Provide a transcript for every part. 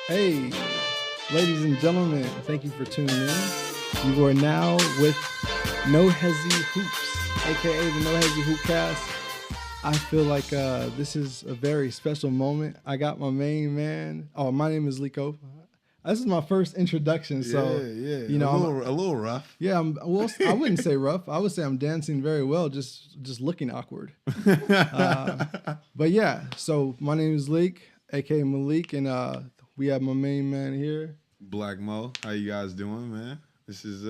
Hey, ladies and gentlemen, thank you for tuning in. You are now with No Hezzy Hoops, aka the No Hezzy Hoopcast. I feel like this is a very special moment. I got my main man. Oh, my name is Liko. This is my first introduction, so you know, a little rough. yeah. Well, I wouldn't say rough. I would say I'm dancing very well, just looking awkward. But yeah, so my name is Leek, aka Malik, and we have my main man here. Black Mo, how you guys doing, man? This is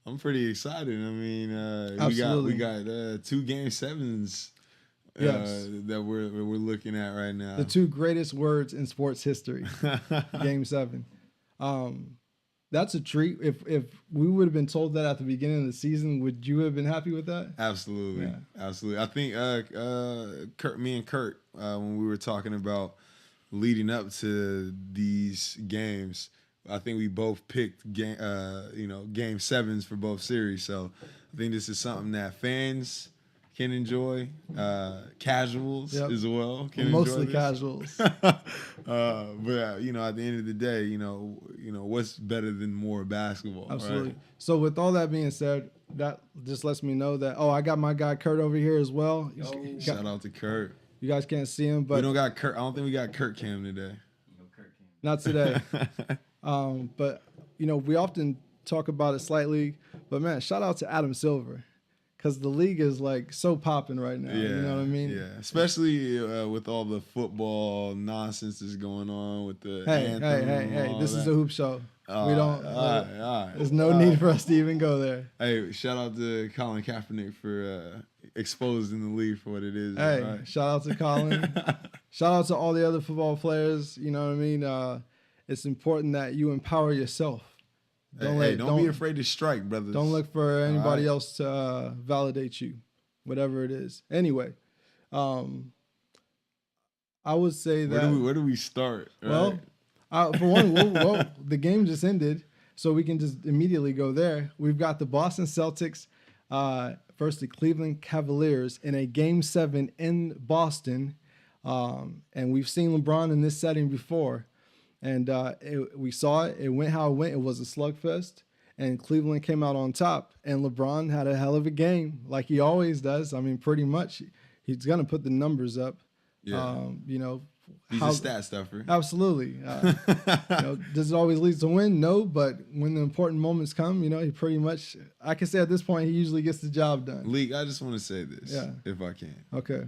I'm pretty excited. I mean, Absolutely. we got 2 game 7s Yes. that we're looking at right now. The two greatest words in sports history, Game 7. That's a treat. If we would have been told that at the beginning of the season, would you have been happy with that? Absolutely, absolutely. I think me and Kurt, when we were talking about leading up to these games, I think we both picked game 7s for both series. So I think this is something that fans can enjoy, casuals as well can Mostly enjoy this. casuals. But at the end of the day, what's better than more basketball? Absolutely. Right? So with all that being said, that just lets me know that I got my guy Kurt over here as well. Shout out to Kurt. You guys can't see him, but we don't got Kurt. I don't think we got Kurt Cam today. Not today. But we often talk about it slightly. But man, shout out to Adam Silver, because the league is like so popping right now. Yeah, you know what I mean? Yeah, especially with all the football nonsense that's going on with the anthem. Hey! This is a hoop show. We don't. All right. There's no need for us to even go there. Hey, shout out to Colin Kaepernick for exposing the league for what it is. Hey, right? Shout out to Colin. Shout out to all the other football players. You know what I mean? It's important that you empower yourself. Don't be afraid to strike, brothers. Don't look for anybody else to validate you, whatever it is. Anyway, I would say that. Where do we start? Well, for one, the game just ended, so we can just immediately go there. We've got the Boston Celtics versus the Cleveland Cavaliers in a Game 7 in Boston, and we've seen LeBron in this setting before. And we saw it. It went how it went. It was a slugfest. And Cleveland came out on top. And LeBron had a hell of a game, like he always does. I mean, pretty much, he's going to put the numbers up. Yeah. He's a stat stuffer. Absolutely. Does it always lead to win? No. But when the important moments come, he pretty much, I can say at this point, he usually gets the job done. League, I just want to say this, if I can. Okay.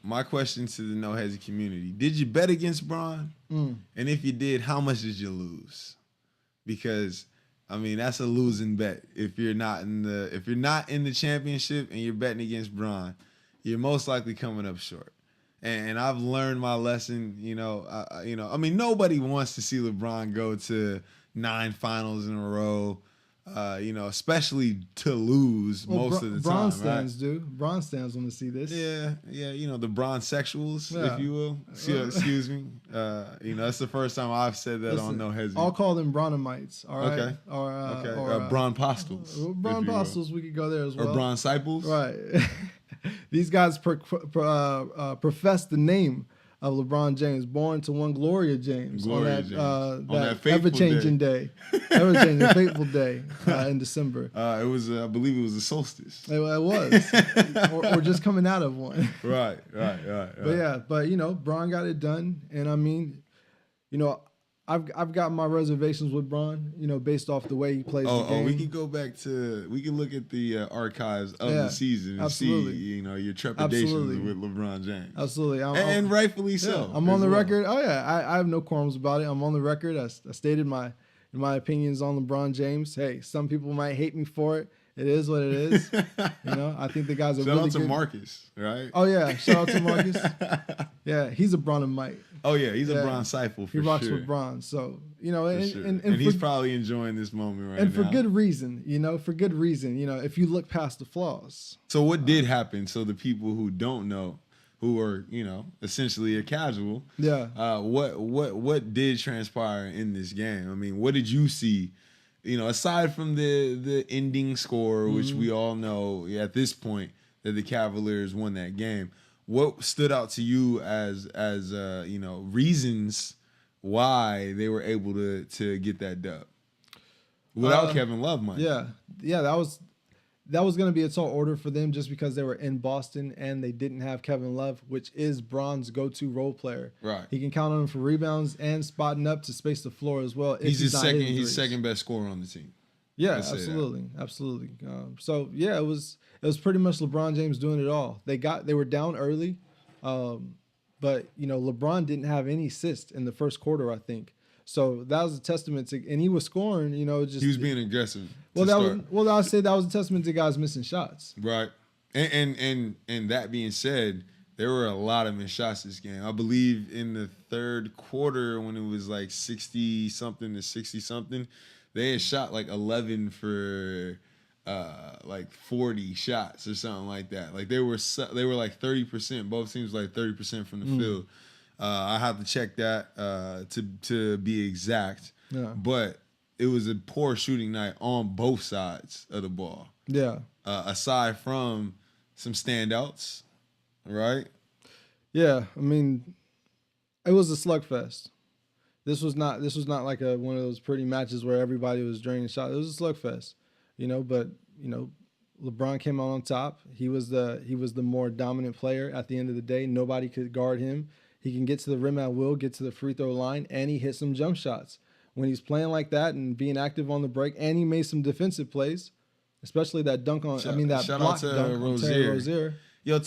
My question to the No Hezzy community: did you bet against Bron? And if you did, how much did you lose? Because I mean, that's a losing bet. If you're not in the championship and you're betting against Bron, you're most likely coming up short. And I've learned my lesson. I mean, nobody wants to see LeBron go to 9 finals in a row. Especially to lose most of the Bron time. stands right? do. Bron stands want to see this. Yeah. The Bron sexuals, if you will. Excuse me. That's the first time I've said that on No Hezzy. I'll call them Bronamites. All right. Okay. Or Bron Postles. Bron Postles, we could go there as well. Or Bron Cyples. Right. These guys profess the name of LeBron James, born to one Gloria James on that ever-changing day. Ever-changing, fateful day in December. I believe it was a solstice. It was. or just coming out of one. Right. But Bron got it done. And I mean, I've got my reservations with Bron, based off the way he plays the game. We can look at the archives of the season and see, your trepidations with LeBron James. Absolutely. And rightfully so. I'm on the record. Oh, yeah. I have no qualms about it. I'm on the record. I stated my opinions on LeBron James. Hey, some people might hate me for it. It is what it is. I think the guys are really good. Shout out to Marcus, right? Oh, yeah. Shout out to Marcus. Yeah, he's a Bronamite. Oh, yeah. He's a Bron Cypher for sure. He rocks with Bron. So, and he's probably enjoying this moment right now. And for good reason, for good reason, if you look past the flaws. So what did happen? So the people who don't know, who are, essentially a casual. Yeah. What did transpire in this game? I mean, what did you see? Aside from the ending score, which we all know at this point that the Cavaliers won that game, what stood out to you as reasons why they were able to get that dub without Kevin Love, mind you. Yeah, that was going to be a tall order for them just because they were in Boston and they didn't have Kevin Love, which is Bron's go-to role player. Right. He can count on him for rebounds and spotting up to space the floor as well. He's second best scorer on the team. Yeah, absolutely. So yeah, it was pretty much LeBron James doing it all. They were down early, but LeBron didn't have any assists in the first quarter, I think. So that was a testament to, and he was scoring. He was being aggressive. I'd say that was a testament to guys missing shots. Right, and that being said, there were a lot of missed shots this game. I believe in the third quarter when it was like 60-something to 60-something, they had shot like 11 for like 40 shots or something like that. Like they were like 30%. Both teams like 30% from the field. I have to check that to be exact. Yeah. But it was a poor shooting night on both sides of the ball. Yeah. Aside from some standouts, right? Yeah. I mean, it was a slugfest. This was not like one of those pretty matches where everybody was draining shots. It was a slugfest, but LeBron came out on top. He was the more dominant player at the end of the day. Nobody could guard him. He can get to the rim at will, get to the free throw line, and he hit some jump shots. When he's playing like that and being active on the break, and he made some defensive plays, especially that dunk on. That block dunk on Terry Rozier. Yo,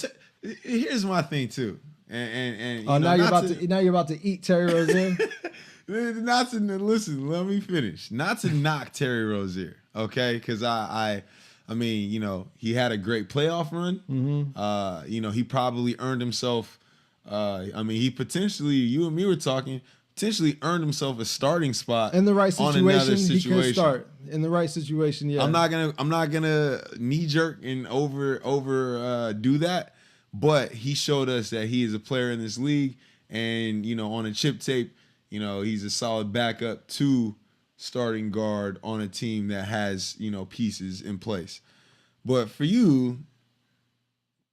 here's my thing too, and now you're about to eat Terry Rozier. Listen. Let me finish. Not to knock Terry Rozier, okay? Because I mean, he had a great playoff run. Mm-hmm. He probably earned himself. He potentially, you and me were talking, potentially earned himself a starting spot in the right situation. He could start in the right situation. Yeah, I'm not gonna knee jerk and over do that, but he showed us that he is a player in this league, and on a chip tape, he's a solid backup to starting guard on a team that has pieces in place. But for you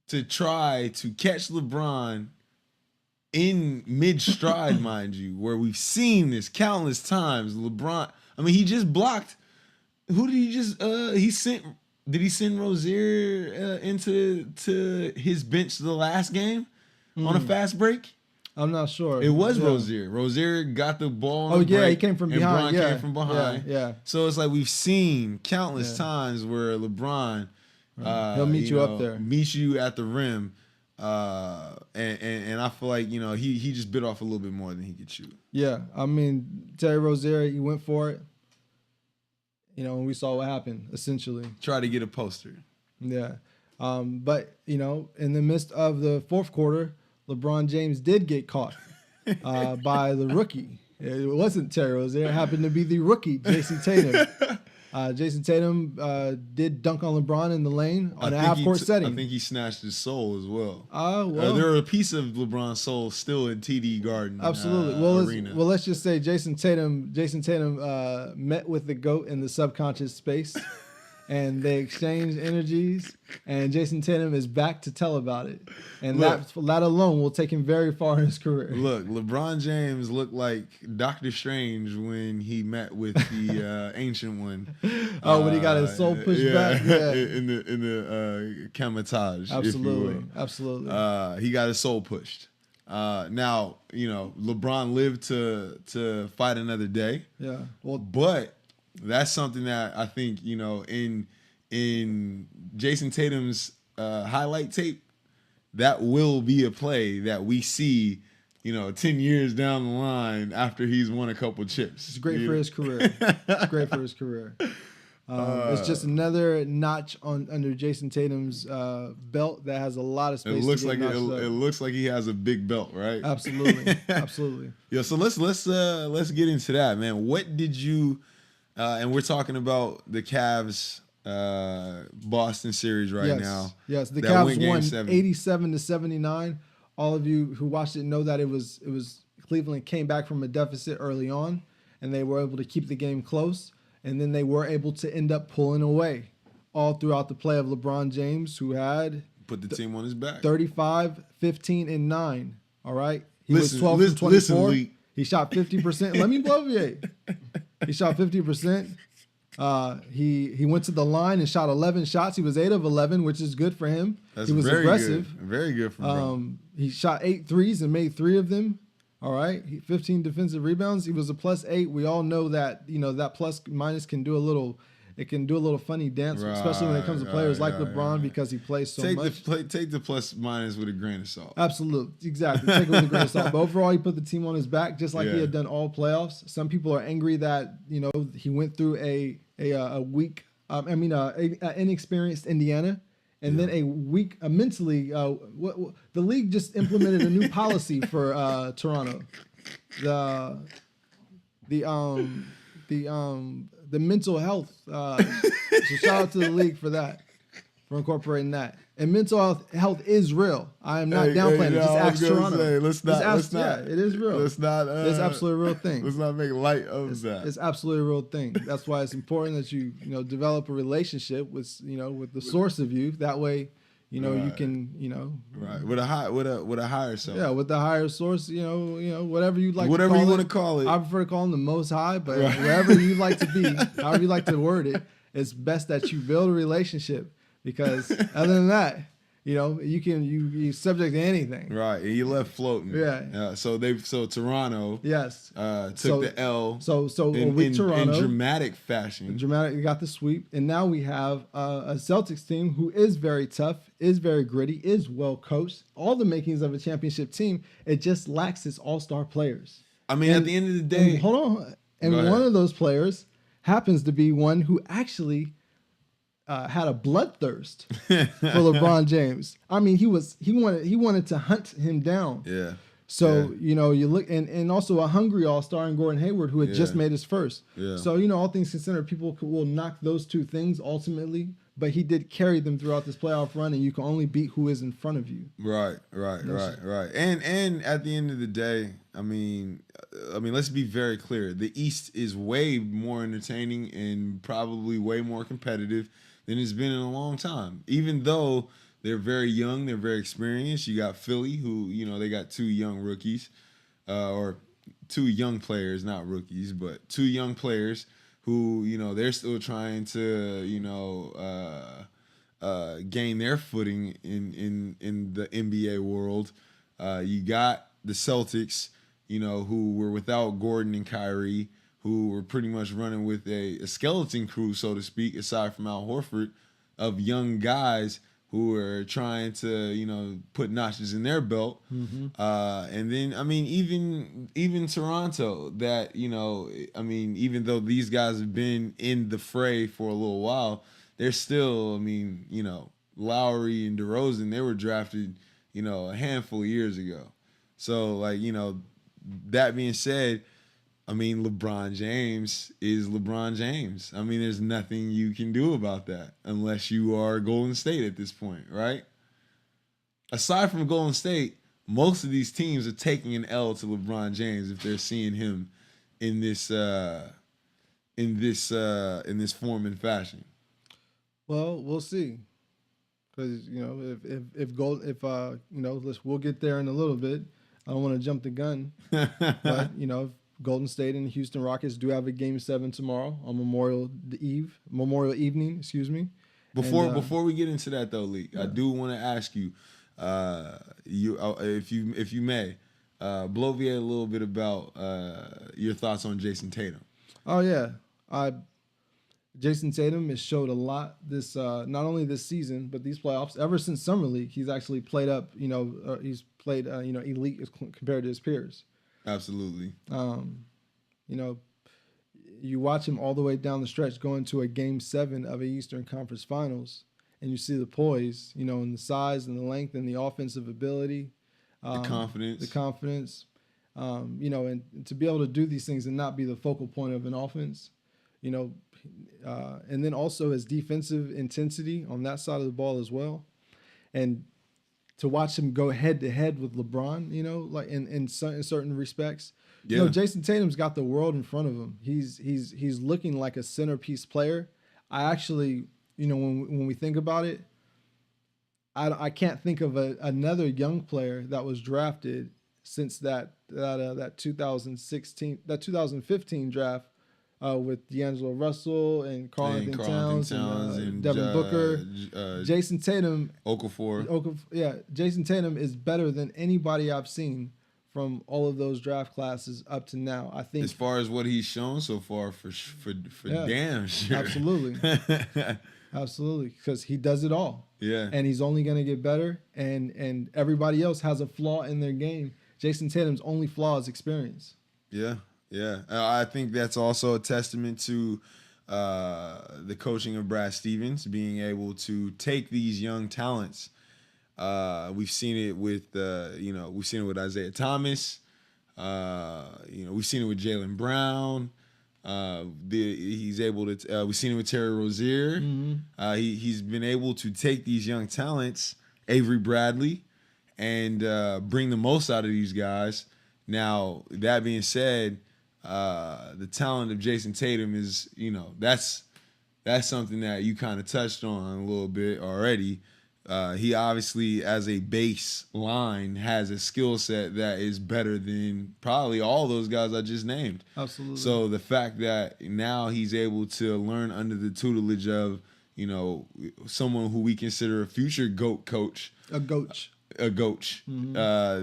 to try to catch LeBron in mid-stride, mind you, where we've seen this countless times. LeBron, he just blocked. Who did he just? Did he send Rozier into his bench the last game on a fast break? I'm not sure. It was Rozier. Rozier got the ball. On break, he came from behind. And Bron came from behind. Yeah. So it's like we've seen countless times where LeBron, he'll meet you up there, meet you at the rim. And I feel like he just bit off a little bit more than he could chew. Yeah, Terry Rozier, he went for it. And we saw what happened. Essentially, try to get a poster. Yeah, but in the midst of the fourth quarter, LeBron James did get caught by the rookie. It wasn't Terry Rozier. It happened to be the rookie, Jason Tatum. Jason Tatum did dunk on LeBron in the lane on a half-court setting. I think he snatched his soul as well. Well, there were a piece of LeBron's soul still in TD Garden. Absolutely. Arena. Let's just say Jason Tatum met with the GOAT in the subconscious space, and they exchanged energies. And Jason Tatum is back to tell about it, and that alone will take him very far in his career. Look, LeBron James looked like Doctor Strange when he met with the Ancient One. When he got his soul pushed back, in the Kamatage. Absolutely. He got his soul pushed. Now LeBron lived to fight another day. Yeah. But that's something that I think in Jason Tatum's highlight tape, that will be a play that we see, 10 years down the line after he's won a couple chips. It's great for his career. It's just another notch under Jason Tatum's belt that has a lot of space. It looks like he has a big belt, right? Absolutely. Yeah. So let's get into that, man. What did you? And we're talking about the Cavs Boston series now. Yes, the Cavs won 87-79. All of you who watched it know that it was Cleveland came back from a deficit early on, and they were able to keep the game close, and then they were able to end up pulling away all throughout the play of LeBron James, who had put the team on his back. 35, 15, and 9. All right, he was 12 from 24. He shot 50%. Let me bloviate. He shot 50%. He went to the line and shot 11 shots. He was 8 of 11, which is good for him. He was very aggressive. Good. Very good for him. He shot 8 threes and made 3 of them. All right. 15 defensive rebounds. He was a +8. We all know that, that plus minus can do a little funny dance, especially when it comes to players like LeBron because he plays so much. Take the plus minus with a grain of salt. Absolutely. Exactly. Take it with a grain of salt. But overall, he put the team on his back just like he had done all playoffs. Some people are angry that, he went through a inexperienced Indiana. And then mentally, the league just implemented a new policy for Toronto. The mental health. So shout out to the league for that, for incorporating that. And mental health is real. I am not downplaying it. Just ask Toronto. Let's not. Yeah, it is real. Let's not. It's absolutely a real thing. Let's not make light of that. It's absolutely a real thing. That's why it's important that you develop a relationship with with the source of you. That way, you can right with a higher self. Yeah, with the higher source. Whatever you like. Whatever you want to call it. I prefer to call him the Most High, but wherever you like to be, however you like to word it, it's best that you build a relationship. Because other than that, you subject to anything. Right, and you left floating. Yeah. So Toronto. Yes. Took the L. So with Toronto in dramatic fashion. You got the sweep, and now we have a Celtics team who is very tough, is very gritty, is well coached. All the makings of a championship team. It just lacks its all-star players. I mean, at the end of the day, hold on. And one of those players happens to be one who actually had a bloodthirst for LeBron James. I mean, he wanted to hunt him down. Yeah. So, you look and also a hungry all-star in Gordon Hayward who had just made his first. Yeah. So, all things considered, people will knock those two things ultimately, but he did carry them throughout this playoff run, and you can only beat who is in front of you. Right. And at the end of the day, I mean, let's be very clear. The East is way more entertaining and probably way more competitive than it's been in a long time. Even though they're very young, they're very experienced. You got Philly, who, they got 2 young rookies, or 2 young players, not rookies, but 2 young players who, they're still trying to, gain their footing in the NBA world. You got the Celtics, who were without Gordon and Kyrie, who were pretty much running with a skeleton crew, so to speak, aside from Al Horford, of young guys who were trying to, put notches in their belt. Mm-hmm. And then, I mean, even Toronto, that, even though these guys have been in the fray for a little while, they're still, Lowry and DeRozan, they were drafted, a handful of years ago. So, that being said, LeBron James is LeBron James. There's nothing you can do about that unless you are Golden State at this point, right? Aside from Golden State, most of these teams are taking an L to LeBron James if they're seeing him in this form and fashion. Well, we'll see. Because we'll get there in a little bit. I don't want to jump the gun, but Golden State and the Houston Rockets do have a Game 7 tomorrow on Memorial Evening. Excuse me. Before we get into that though, Lee, I do want to ask you, if you may, bloviate a little bit about your thoughts on Jason Tatum. Oh yeah, Jason Tatum has showed a lot this not only this season but these playoffs. Ever since Summer League, he's actually played up. He's played elite compared to his peers. Absolutely. You watch him all the way down the stretch going to a Game 7 of a Eastern Conference Finals, and you see the poise, and the size and the length and the offensive ability, the confidence, and to be able to do these things and not be the focal point of an offense, and then also his defensive intensity on that side of the ball as well, and to watch him go head to head with LeBron, like in certain respects. Yeah. Jason Tatum's got the world in front of him. He's looking like a centerpiece player. I actually, when we think about it, I can't think of another young player that was drafted since that 2015 draft with D'Angelo Russell and Karl Anthony Towns and Devin Booker. Jason Tatum. Okafor. Jason Tatum is better than anybody I've seen from all of those draft classes up to now. I think as far as what he's shown so far, for damn sure. Absolutely, because he does it all. Yeah, and he's only going to get better. And everybody else has a flaw in their game. Jason Tatum's only flaw is experience. Yeah. I think that's also a testament to the coaching of Brad Stevens, being able to take these young talents. We've seen it with Isaiah Thomas. We've seen it with Jaylen Brown. He's able to. We've seen it with Terry Rozier. Mm-hmm. He's been able to take these young talents, Avery Bradley, and bring the most out of these guys. Now, that being said, the talent of Jason Tatum is, that's something that you kind of touched on a little bit already. He obviously, as a baseline, has a skill set that is better than probably all those guys I just named. Absolutely. So the fact that now he's able to learn under the tutelage of, someone who we consider a future GOAT coach. A coach. Mm-hmm.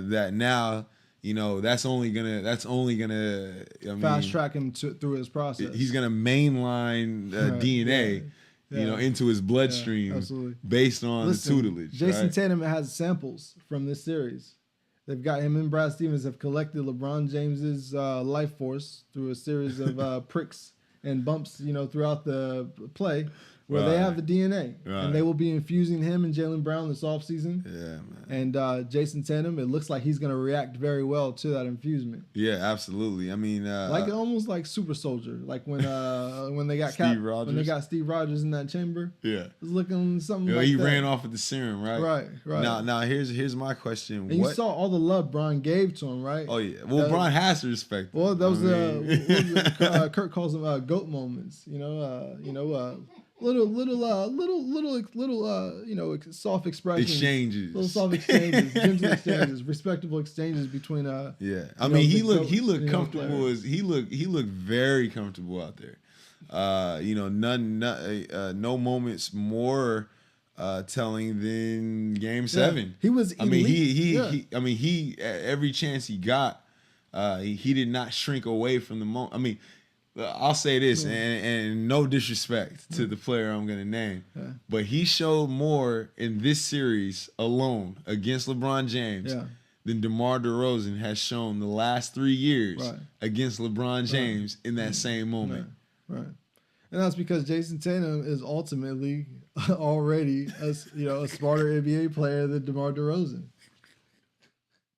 That now, that's only gonna fast track him through his process. He's gonna mainline DNA. Yeah. Into his bloodstream based on the tutelage. Jason Tatum has samples from this series. They've got him and Brad Stevens have collected LeBron James's life force through a series of pricks and bumps, throughout the play, where they have the DNA. And they will be infusing him and Jaylen Brown this offseason. Yeah, man. And Jason Tatum, it looks like he's going to react very well to that infusement. Yeah, absolutely. I mean, almost like Super Soldier, like when they got when they got Steve Rogers in that chamber. Yeah, it was looking something like he that. ran off with the serum, right? Right. Now here's my question. And you saw all the love Bron gave to him, right? Oh yeah. Well, Bron has to respect him. Well, that was Kurt calls them GOAT moments. Little soft expressions, gentle exchanges, respectable exchanges between yeah. I mean, he looked comfortable he looked very comfortable out there. No moments more telling than Game 7. He was elite. He every chance he got, he did not shrink away from the moment. I mean, I'll say this, and no disrespect to the player I'm going to name, but he showed more in this series alone against LeBron James than DeMar DeRozan has shown the last 3 years against LeBron James in that same moment. Right. And that's because Jason Tatum is ultimately already a smarter NBA player than DeMar DeRozan.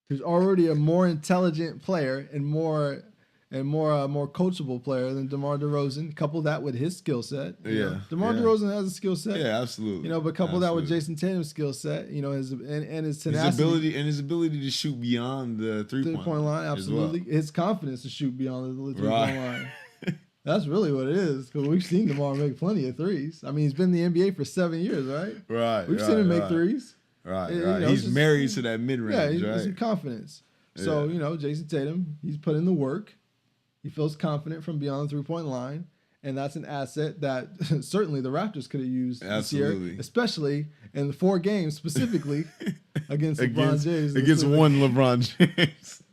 He's already a more intelligent player and more coachable player than DeMar DeRozan. Couple that with his skill set. DeMar DeRozan has a skill set. Yeah, absolutely. But couple that with Jason Tatum's skill set. His tenacity, his ability to shoot beyond the three-point line. Absolutely, his confidence to shoot beyond the three-point line. That's really what it is. Because we've seen DeMar make plenty of threes. I mean, he's been in the NBA for 7 years, right? Right. We've seen him make threes. Right. He's married to that mid-range, he's in confidence. So Jason Tatum, he's put in the work. He feels confident from beyond the three-point line, and that's an asset that certainly the Raptors could have used this year, especially in the 4 games specifically against LeBron James. Against one LeBron James.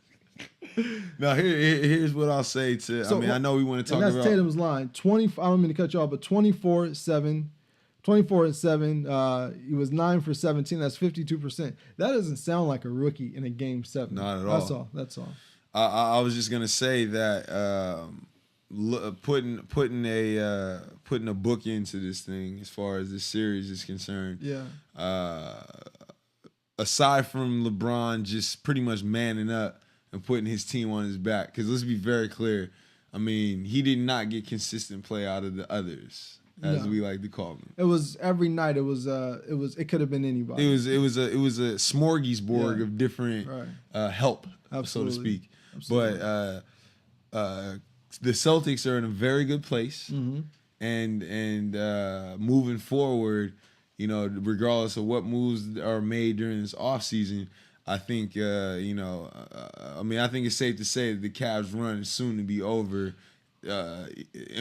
Now, here's what I'll say to. I know we want to talk about. That's Tatum's line. I don't mean to cut you off, but 24-7. 24-7. He was 9 for 17. That's 52%. That doesn't sound like a rookie in a Game 7. Not at all. That's all. I was just gonna say that putting a book into this thing as far as this series is concerned. Yeah. Aside from LeBron just pretty much manning up and putting his team on his back, because let's be very clear. I mean, he did not get consistent play out of the others, as we like to call them. It was every night. It could have been anybody. It was a smorgasbord of different help, so to speak. Absolutely. But the Celtics are in a very good place, and moving forward, regardless of what moves are made during this offseason, I think I mean, I think it's safe to say that the Cavs' run is soon to be over. I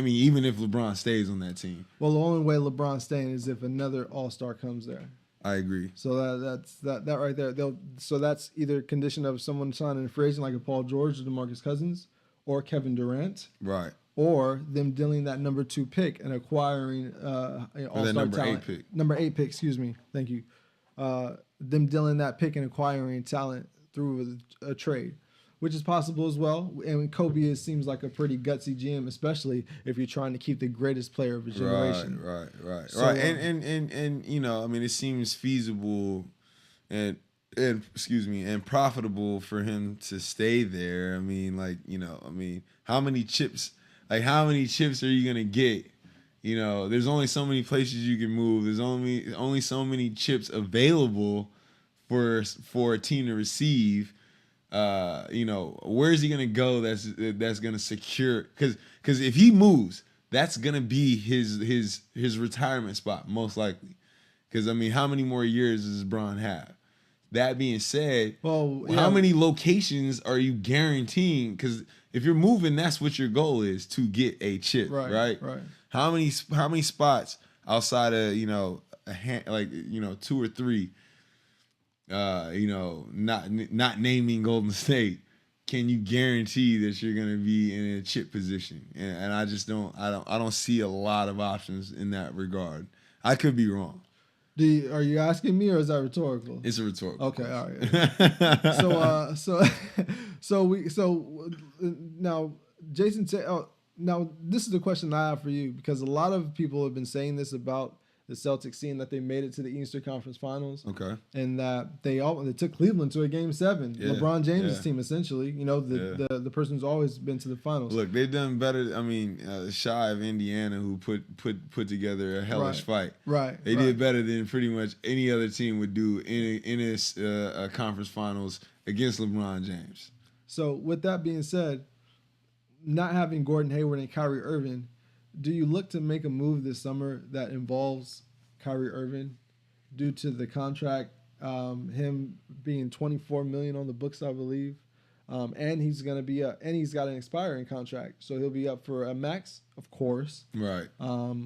mean, even if LeBron stays on that team. Well, the only way LeBron's staying is if another All-Star comes there. I agree. So that's right there. So that's either condition of someone signing a free agent like a Paul George or DeMarcus Cousins or Kevin Durant. Right. Or them dealing that number 2 pick and acquiring All-Star number talent. 8 pick. Number 8 pick, excuse me. Thank you. Them dealing that pick and acquiring talent through a trade, which is possible as well. And Kobe seems like a pretty gutsy GM, especially if you're trying to keep the greatest player of a generation. Right. So, And I mean, it seems feasible and profitable for him to stay there. I mean, how many chips are you gonna get? There's only so many places you can move. There's only so many chips available for a team to receive. Where is he gonna go? That's gonna secure because if he moves, that's gonna be his retirement spot most likely. Because I mean, how many more years does Bron have? That being said, how many locations are you guaranteeing? Because if you're moving, that's what your goal is, to get a chip, right? Right. How many spots outside of 2 or 3, not naming Golden State, can you guarantee that you're gonna be in a chip position? And I just don't see a lot of options in that regard. I could be wrong. Are you asking me or is that rhetorical? It's a rhetorical. Okay, all right. So now Jason said. Now this is the question I have for you, because a lot of people have been saying this about the Celtics, seeing that they made it to the Eastern Conference Finals. Okay. And that they took Cleveland to a Game 7. Yeah, LeBron James' team, essentially. The person who's always been to the finals. Look, they've done better. I mean, shy of Indiana, who put together a hellish fight. Right. They did better than pretty much any other team would do in a conference finals against LeBron James. So with that being said, not having Gordon Hayward and Kyrie Irving, do you look to make a move this summer that involves Kyrie Irving due to the contract, him being $24 million on the books, I believe, and he's gonna be and he's got an expiring contract, so he'll be up for a max, of course. Right. So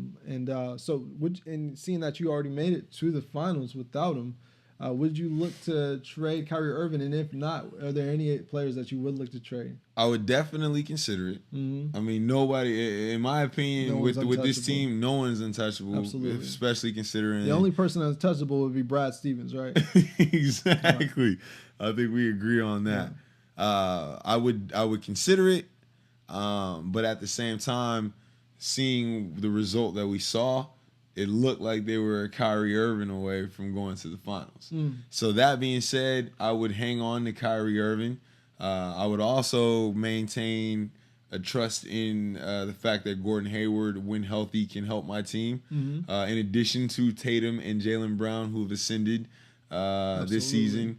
seeing that you already made it to the finals without him, would you look to trade Kyrie Irving? And if not, are there any players that you would look to trade? I would definitely consider it. Mm-hmm. I mean, nobody, in my opinion, with this team, no one's untouchable. Absolutely. Especially considering the only person that's touchable would be Brad Stevens, right? Exactly. Right. I think we agree on that. Yeah. I would consider it, but at the same time, seeing the result that we saw, it looked like they were Kyrie Irving away from going to the finals. So that being said, I would hang on to Kyrie Irving. I would also maintain a trust in the fact that Gordon Hayward, when healthy, can help my team. Mm-hmm. In addition to Tatum and Jaylen Brown, who have ascended this season,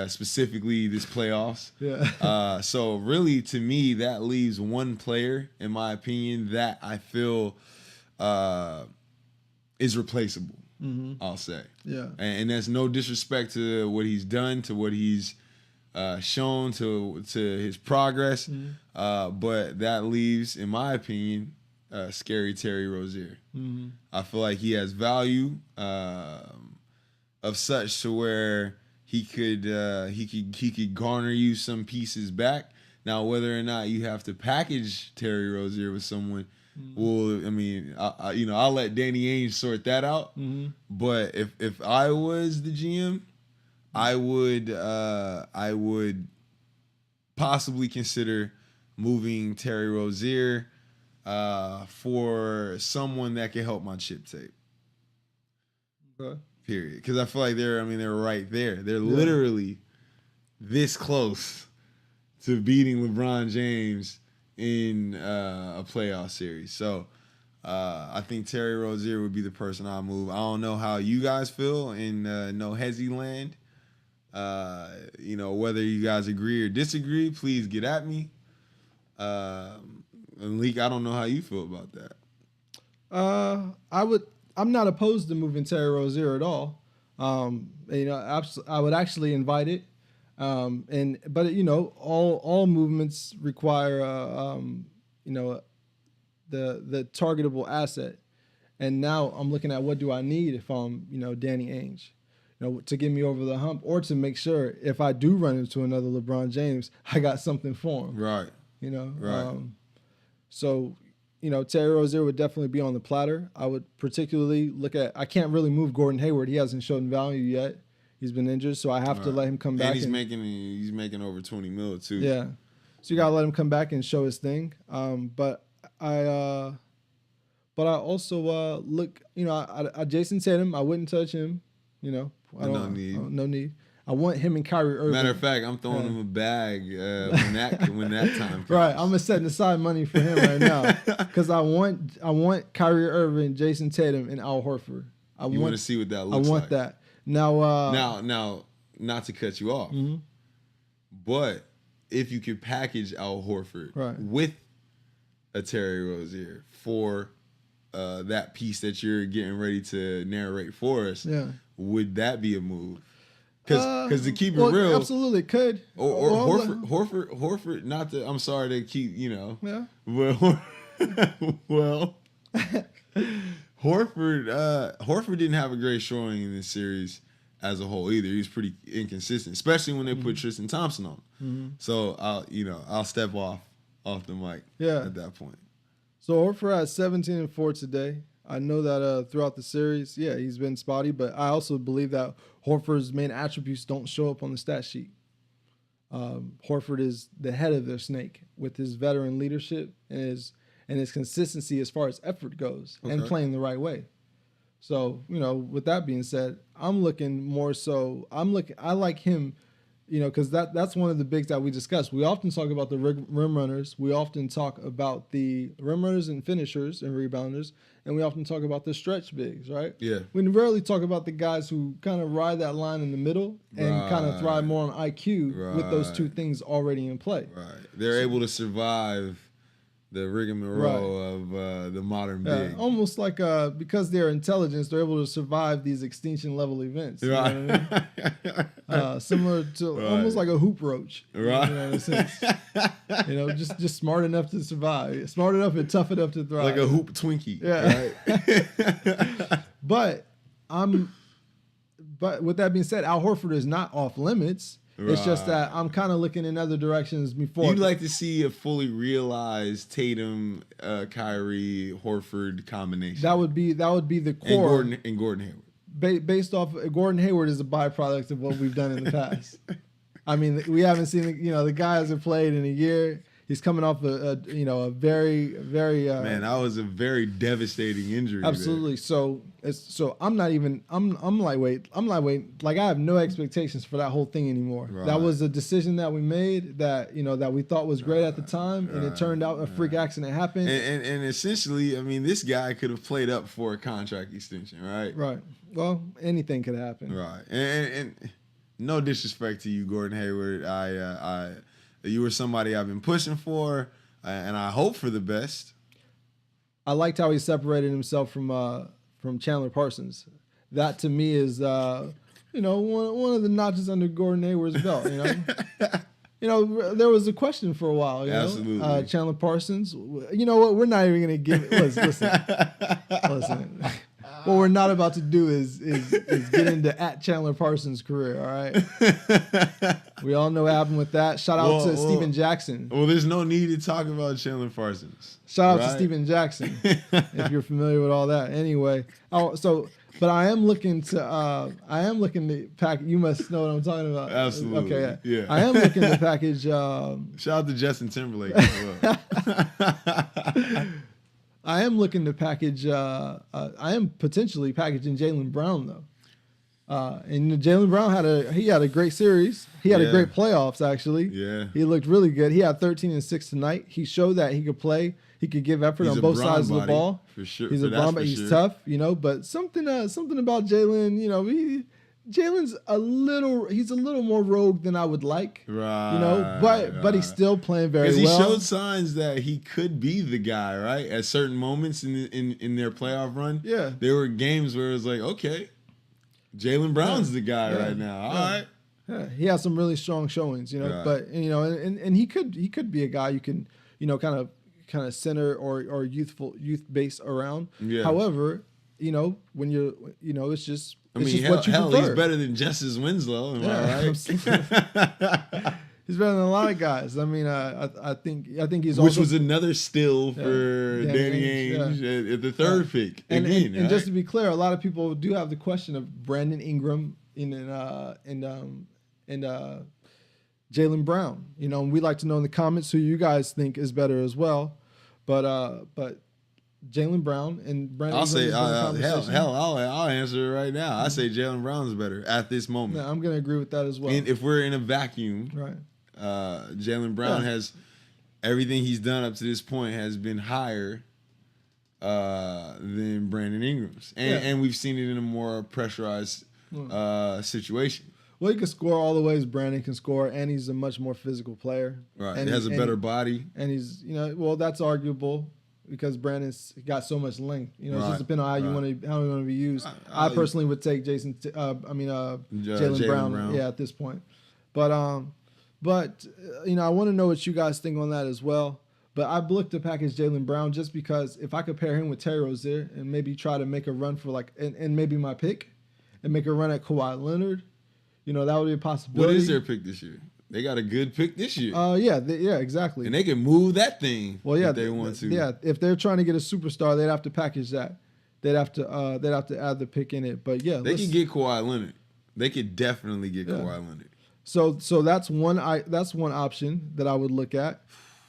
specifically this playoffs. Yeah. So really, to me, that leaves one player, in my opinion, that I feel is replaceable. Mm-hmm. I'll say. Yeah. And that's no disrespect to what he's done, to what he's shown, to his progress. Mm-hmm. But that leaves, in my opinion, scary Terry Rozier. Mm-hmm. I feel like he has value of such to where he could garner you some pieces back. Now, whether or not you have to package Terry Rozier with someone, well, I mean, I'll let Danny Ainge sort that out. Mm-hmm. But if I was the GM, I would possibly consider moving Terry Rozier for someone that can help my chip tape. Okay. Period. Because I feel like they're right there. They're literally this close to beating LeBron James in a playoff series. So I think Terry Rozier would be the person I'll move. I don't know how you guys feel in No Hezzy land. Whether you guys agree or disagree, please get at me. And Leak, I don't know how you feel about that. I'm not opposed to moving Terry Rozier at all. I would actually invite it. But you know, all movements require you know, the targetable asset. And now I'm looking at what do I need if I'm, you know, Danny Ainge, you know, to get me over the hump, or to make sure if I do run into another LeBron James, I got something for him. Right. You know. Right. So, you know, Terry Rozier would definitely be on the platter. I would particularly look at. I can't really move Gordon Hayward. He hasn't shown value yet. He's been injured, so I have to let him come back. And he's making over 20 mil too. Yeah. So you gotta let him come back and show his thing. But I also look, you know, I Jason Tatum, I wouldn't touch him, you know. No need. I want him and Kyrie Irving. Matter of fact, I'm throwing him a bag when that time comes. Right, I'm setting aside money for him right now because I want Kyrie Irving, Jason Tatum, and Al Horford. You want to see what that looks like. I want that. Now, now, not to cut you off, but if you could package Al Horford with a Terry Rozier for that piece that you're getting ready to narrate for us, would that be a move? Because to keep it real, absolutely could. Or Horford. Not that I'm sorry to keep, you know. Yeah. Well, Horford didn't have a great showing in this series as a whole either. He was pretty inconsistent, especially when they put Tristan Thompson on. So I'll step off the mic at that point. So Horford had 17-4 today. I know that throughout the series, he's been spotty, but I also believe that Horford's main attributes don't show up on the stat sheet. Horford is the head of their snake with his veteran leadership and his consistency as far as effort goes and playing the right way. So, you know, with that being said, I'm looking more so. I like him, you know, because that's one of the bigs that we discuss. We often talk about the rim runners. We often talk about the rim runners and finishers and rebounders. And we often talk about the stretch bigs, right? Yeah. We rarely talk about the guys who kind of ride that line in the middle and kind of thrive more on IQ with those two things already in play. Right. They're able to survive the rigmarole of the modern big. Almost like because they're intelligence, they're able to survive these extinction level events. You know what I mean? Similar to almost like a hoop roach. Right. You know, in a sense. You know, just smart enough to survive. Smart enough and tough enough to thrive. Like a hoop Twinkie. Yeah. Right? But with that being said, Al Horford is not off limits. It's just that I'm kind of looking in other directions before. You'd like to see a fully realized Tatum, Kyrie, Horford combination. That would be the core. And Gordon Hayward. Based off Gordon Hayward is a byproduct of what we've done in the past. I mean, we haven't seen the guy hasn't played in a year. He's coming off a very man, that was a very devastating injury. Absolutely. There. So I'm lightweight. Like I have no expectations for that whole thing anymore. Right. That was a decision that we made that we thought was great at the time, and it turned out a freak accident happened. And essentially, I mean, this guy could have played up for a contract extension, right? Right. Well, anything could happen. Right. And no disrespect to you, Gordon Hayward. You were somebody I've been pushing for, and I hope for the best. I liked how he separated himself from Chandler Parsons. That to me is, one of the notches under Gordon Hayward's belt. There was a question for a while. Absolutely. Chandler Parsons. You know what? We're not even going to give it. Listen. What we're not about to do is get into at Chandler Parsons' career, all right? We all know what happened with that. Shout out to Steven Jackson. Well, there's no need to talk about Chandler Parsons. Shout out to Steven Jackson, if you're familiar with all that. Anyway, but I am looking to pack. You must know what I'm talking about. Absolutely. Okay, yeah. I am looking to package. Shout out to Justin Timberlake as well. I am looking to package. I am potentially packaging Jaylen Brown though, and Jaylen Brown had a great series. He had a great playoffs actually. Yeah, he looked really good. He had 13 and 6 tonight. He showed that he could play. He could give effort on both sides of the ball. For sure, he's a Brown, but he's tough. But something about Jaylen. Jaylen's he's a little more rogue than I would like. Right. But he's still playing very well. Because he showed signs that he could be the guy, right? At certain moments in their playoff run. Yeah. There were games where it was like, okay, Jaylen Brown's the guy right now. All right. Yeah, he has some really strong showings, you know. Right. But you know, and he could be a guy you can, you know, kind of center or youth base around. Yeah. However, you know, when you're, you know, it's just I it's mean, just what you hell, prefer. he's better than Justice Winslow. Am I absolutely. right? He's better than a lot of guys. I mean, I think he's Which also, was another steal for Danny Danny Ainge, Ainge at the third pick and, again. and just to be clear, a lot of people do have the question of Brandon Ingram and Jaylen Brown. You know, and we like to know in the comments who you guys think is better as well. But Jaylen Brown and Brandon. I'll say Ingram is in the conversation. I'll answer it right now. I say Jaylen Brown's better at this moment. Yeah, I'm gonna agree with that as well. And if we're in a vacuum, right. Jaylen Brown has everything he's done up to this point has been higher than Brandon Ingram's, and we've seen it in a more pressurized situation. Well, he can score all the ways Brandon can score, and he's a much more physical player. Right, and he has a better body, and he's, you know, well, that's arguable because Brandon's got so much length. You know, it's just depending on how you want to be used. I personally would take Jaylen Brown, at this point, but you know, I want to know what you guys think on that as well. But I've looked to package Jaylen Brown just because if I could pair him with Terry Rozier and maybe try to make a run for and maybe my pick and make a run at Kawhi Leonard, you know, that would be a possibility. What is their pick this year? They got a good pick this year. Yeah, exactly. And they can move that thing. Well, yeah, if they want to. Yeah, if they're trying to get a superstar, they'd have to package that. They'd have to add the pick in it. But yeah, they could get Kawhi Leonard. They could definitely get Kawhi Leonard. So that's one option that I would look at.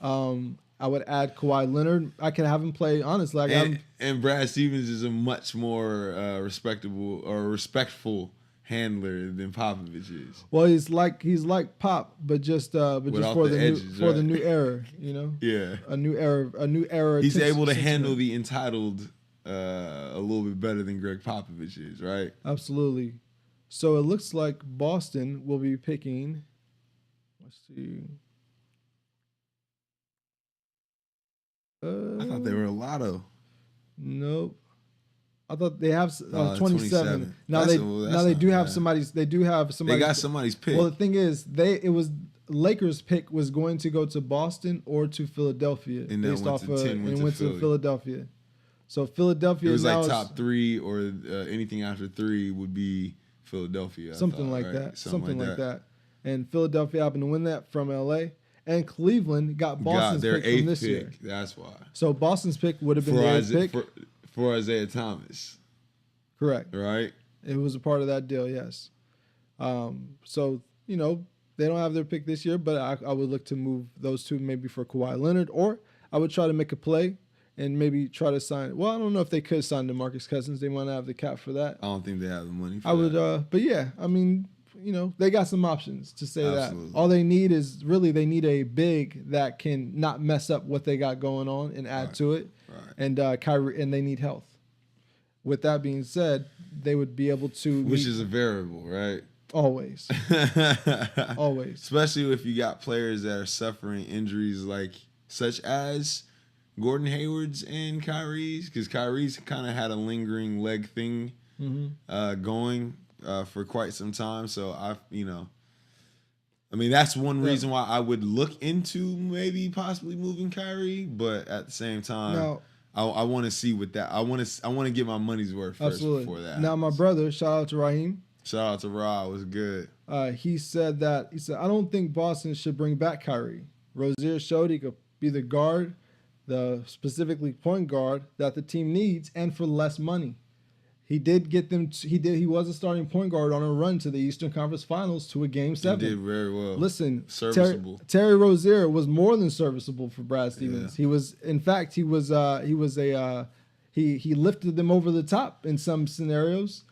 I would add Kawhi Leonard. I could have him play honestly. And Brad Stevens is a much more respectful handler than Popovich is. Well, he's like Pop, but just for the new era, you know. Yeah, a new era. He's able to handle the entitled a little bit better than Greg Popovich is, right? Absolutely. So it looks like Boston will be picking. Let's see. I thought they were a lotto. Nope. I thought they have 27. Now they they do have somebody's. They do have somebody. They got somebody's pick. Well, the thing is, Lakers' pick was going to go to Boston or to Philadelphia, and based off of went to Philadelphia. So Philadelphia. It was like top 3 or anything after 3 would be Philadelphia. Something like that. And Philadelphia happened to win that from LA. And Cleveland got Boston's pick from this year. That's why. So Boston's pick would have been their pick. For Isaiah Thomas. Correct. Right? It was a part of that deal, yes. So, you know, they don't have their pick this year, but I would look to move those two maybe for Kawhi Leonard, or I would try to make a play and maybe try to sign. Well, I don't know if they could sign DeMarcus Cousins. They might not have the cap for that. I don't think they have the money for that. I would, but yeah, I mean, you know, they got some options to say Absolutely. that. All they need is they need a big that can not mess up what they got going on and add to it. Right. And Kyrie, and they need health. With that being said, they would be able to. Which is a variable, right? Always. Always. Especially if you got players that are suffering injuries such as Gordon Hayward's and Kyrie's, because Kyrie's kind of had a lingering leg thing going for quite some time. So that's one reason why I would look into maybe possibly moving Kyrie, but at the same time, I want to see what that. I want to get my money's worth first before that. Now, my brother, shout out to Raheem. Shout out to Ra, was good. He said I don't think Boston should bring back Kyrie. Rozier showed he could be the guard, specifically point guard that the team needs, and for less money. He did get them. He was a starting point guard on a run to the Eastern Conference Finals to a Game 7. He did very well. Listen, serviceable. Terry Rozier was more than serviceable for Brad Stevens. Yeah. He was, in fact, he lifted them over the top in some scenarios.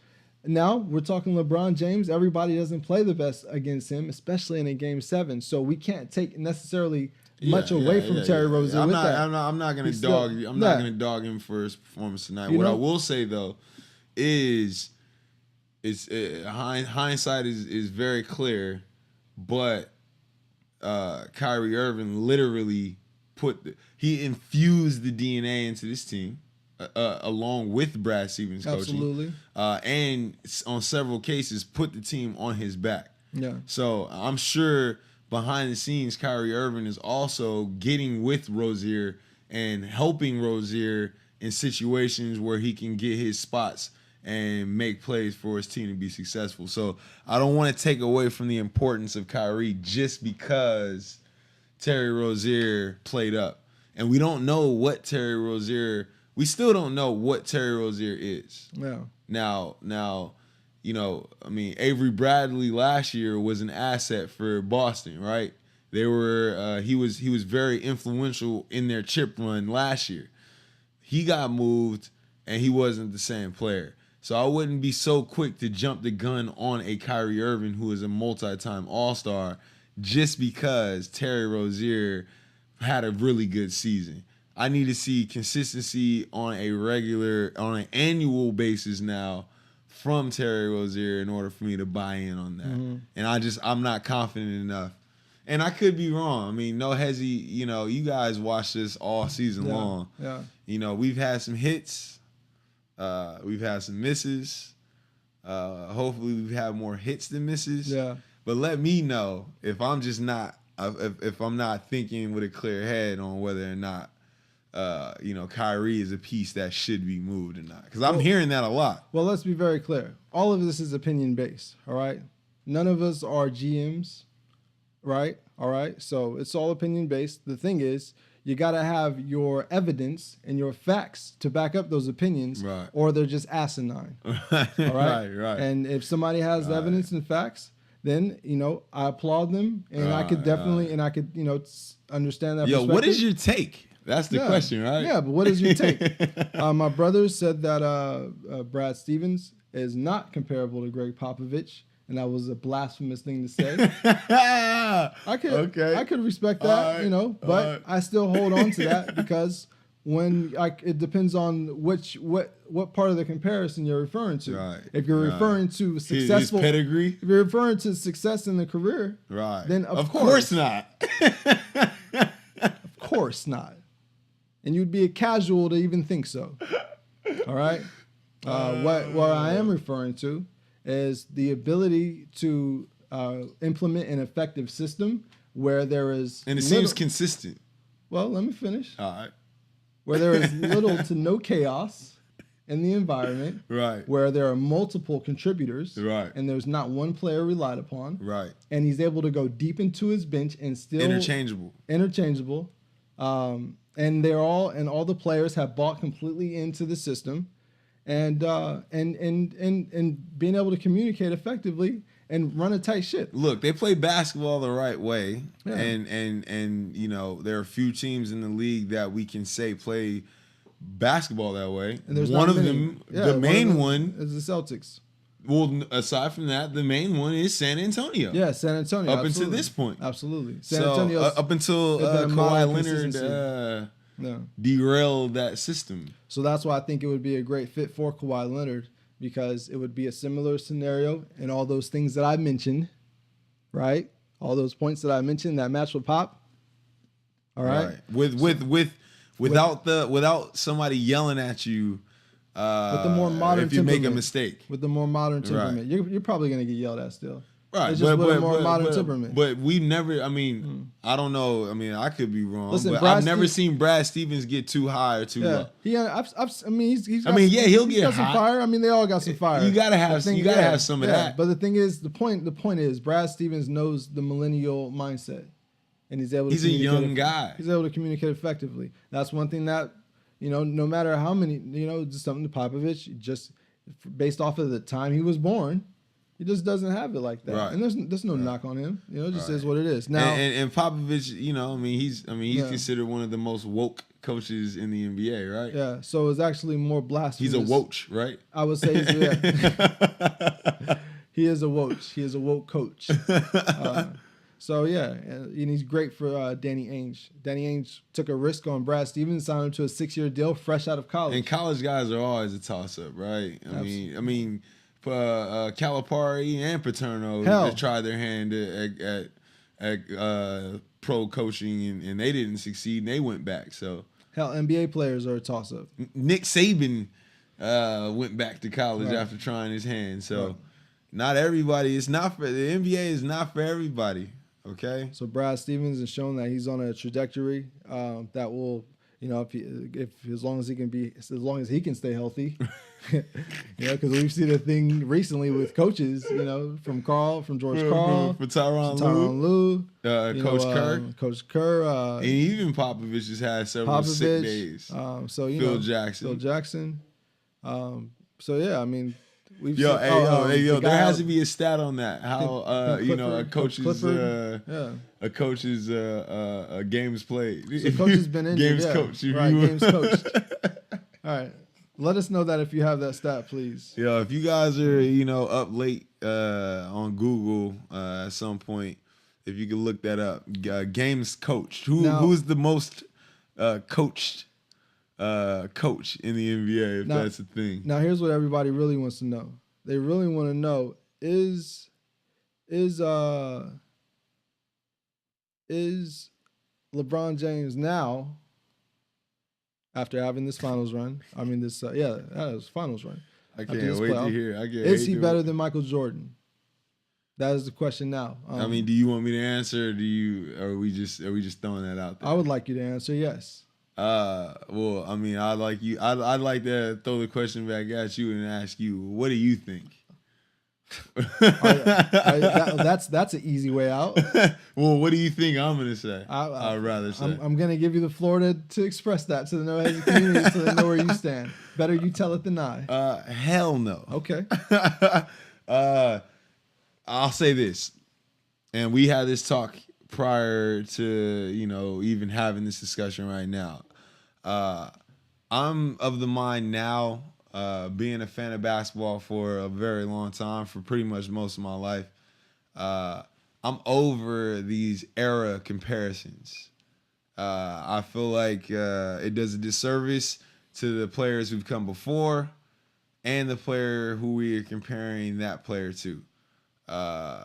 Now we're talking LeBron James. Everybody doesn't play the best against him, especially in a Game 7. So we can't take necessarily much away from Terry Rozier. I'm not going to dog. I'm not going to dog him for his performance tonight. I will say though is hindsight is very clear, but Kyrie Irving literally he infused the DNA into this team along with Brad Stevens coaching. Absolutely. And on several cases put the team on his back. Yeah. So I'm sure behind the scenes, Kyrie Irving is also getting with Rozier and helping Rozier in situations where he can get his spots and make plays for his team to be successful. So I don't want to take away from the importance of Kyrie just because Terry Rozier played up. And we don't know what Terry Rozier, we still don't know what Terry Rozier is. Yeah. Now, you know, I mean, Avery Bradley last year was an asset for Boston, right? They were he was very influential in their chip run last year. He got moved and he wasn't the same player. So I wouldn't be so quick to jump the gun on a Kyrie Irving who is a multi-time All-Star just because Terry Rozier had a really good season. I need to see consistency on an annual basis now from Terry Rozier in order for me to buy in on that. Mm-hmm. And I'm not confident enough. And I could be wrong. I mean, no hesi, you know, you guys watch this all season long. Yeah. You know, we've had some hits. We've had some misses. Hopefully we've had more hits than misses. Yeah. But let me know if I'm just not if I'm not thinking with a clear head on whether or not you know, Kyrie is a piece that should be moved or not. Because I'm hearing that a lot. Well, let's be very clear. All of this is opinion based, all right? None of us are GMs, right? All right? So it's all opinion based. The thing is, you got to have your evidence and your facts to back up those opinions, right, or they're just asinine. All right? Right. And if somebody has the evidence and facts, then, you know, I applaud them, and I could definitely, and I could, you know, understand that. Yo, what is your take? That's the question, right? Yeah, but what is your take? My brother said that Brad Stevens is not comparable to Greg Popovich, and that was a blasphemous thing to say. I could respect that, you know, but I still hold on to that because it depends on what part of the comparison you're referring to. Right. If you're referring to successful his pedigree, if you're referring to success in the career, right? Then of course not. Of course not. And you'd be a casual to even think so. All right. What I am referring to is the ability to implement an effective system where there is and it seems consistent. Well, let me finish. All right. Where there is little to no chaos in the environment. Right. Where there are multiple contributors. Right. And there's not one player relied upon. Right. And he's able to go deep into his bench and still interchangeable. And all the players have bought completely into the system, and being able to communicate effectively and run a tight ship. Look, they play basketball the right way, yeah. and you know there are a few teams in the league that we can say play basketball that way. And there's one of many. them, yeah, the main one is the Celtics. Well, aside from that, the main one is San Antonio. Yeah, San Antonio. Up until this point. Absolutely. San Antonio. Up until Kawhi Leonard derailed that system. So that's why I think it would be a great fit for Kawhi Leonard, because it would be a similar scenario and all those things that I mentioned, right? All those points that I mentioned that match with Pop. All right. Without somebody yelling at you. With the more modern if you make a mistake. With the more modern temperament. Right. You're probably going to get yelled at still. Right. It's just with a more modern temperament. But we've never, I mean, I don't know. I mean, I could be wrong. Listen, but I've never seen Brad Stevens get too high or too low. He'll get some fire. I mean, they all got some fire. You got to have some of that. But the thing is, the point is, Brad Stevens knows the millennial mindset. And he's able to a young guy. He's able to communicate effectively. That's one thing that, you know, no matter how many, you know, just something to Popovich, just based off of the time he was born, he just doesn't have it like that. Right. And there's no knock on him. You know, it just is what it is. Now and Popovich, you know, he's considered one of the most woke coaches in the NBA, right? Yeah. So it's actually more blasphemous. He's a woach, right? I would say he is a woach. He is a woke coach. So, yeah, and he's great for Danny Ainge. Danny Ainge took a risk on Brad Stevens, signed him to a 6-year deal fresh out of college. And college guys are always a toss-up, right? I mean, Calipari and Paterno just tried their hand at pro coaching, and they didn't succeed, and they went back. So hell, NBA players are a toss-up. Nick Saban went back to college after trying his hand. So, not everybody. It's not for the NBA. Is not for everybody. Okay. So Brad Stevens has shown that he's on a trajectory that will, if as long as he can stay healthy, because we've seen a thing recently with coaches, from George Karl, for Tyronn Lue, Coach Kerr, and even Popovich just had several sick days. Phil Jackson. So yeah, I mean. There has to be a stat on that. How a coach's games played. So coach has been injured. Games coached. All right, let us know that if you have that stat, please. Yeah, if you guys are up late on Google at some point, if you could look that up, games coached. Who's the most coached? Coach in the NBA, if that's a thing. Now, here's what everybody really wants to know. They really want to know is LeBron James now, after having this finals run? I mean, that was finals run. I can't wait to hear. Is he better than Michael Jordan? That is the question now. Do you want me to answer? Or are we just throwing that out there? I would like you to answer yes. Well, I mean, I'd like to throw the question back at you and ask you, what do you think? That's an easy way out. Well, what do you think I'm gonna say? I'd rather say. I'm gonna give you the floor to express that to the No Hezzy community so they know where you stand. Better you tell it than I. Hell no. Okay. I'll say this, and we had this talk prior to even having this discussion right now. I'm of the mind now, being a fan of basketball for a very long time, for pretty much most of my life, I'm over these era comparisons. I feel like it does a disservice to the players who've come before and the player who we are comparing that player to.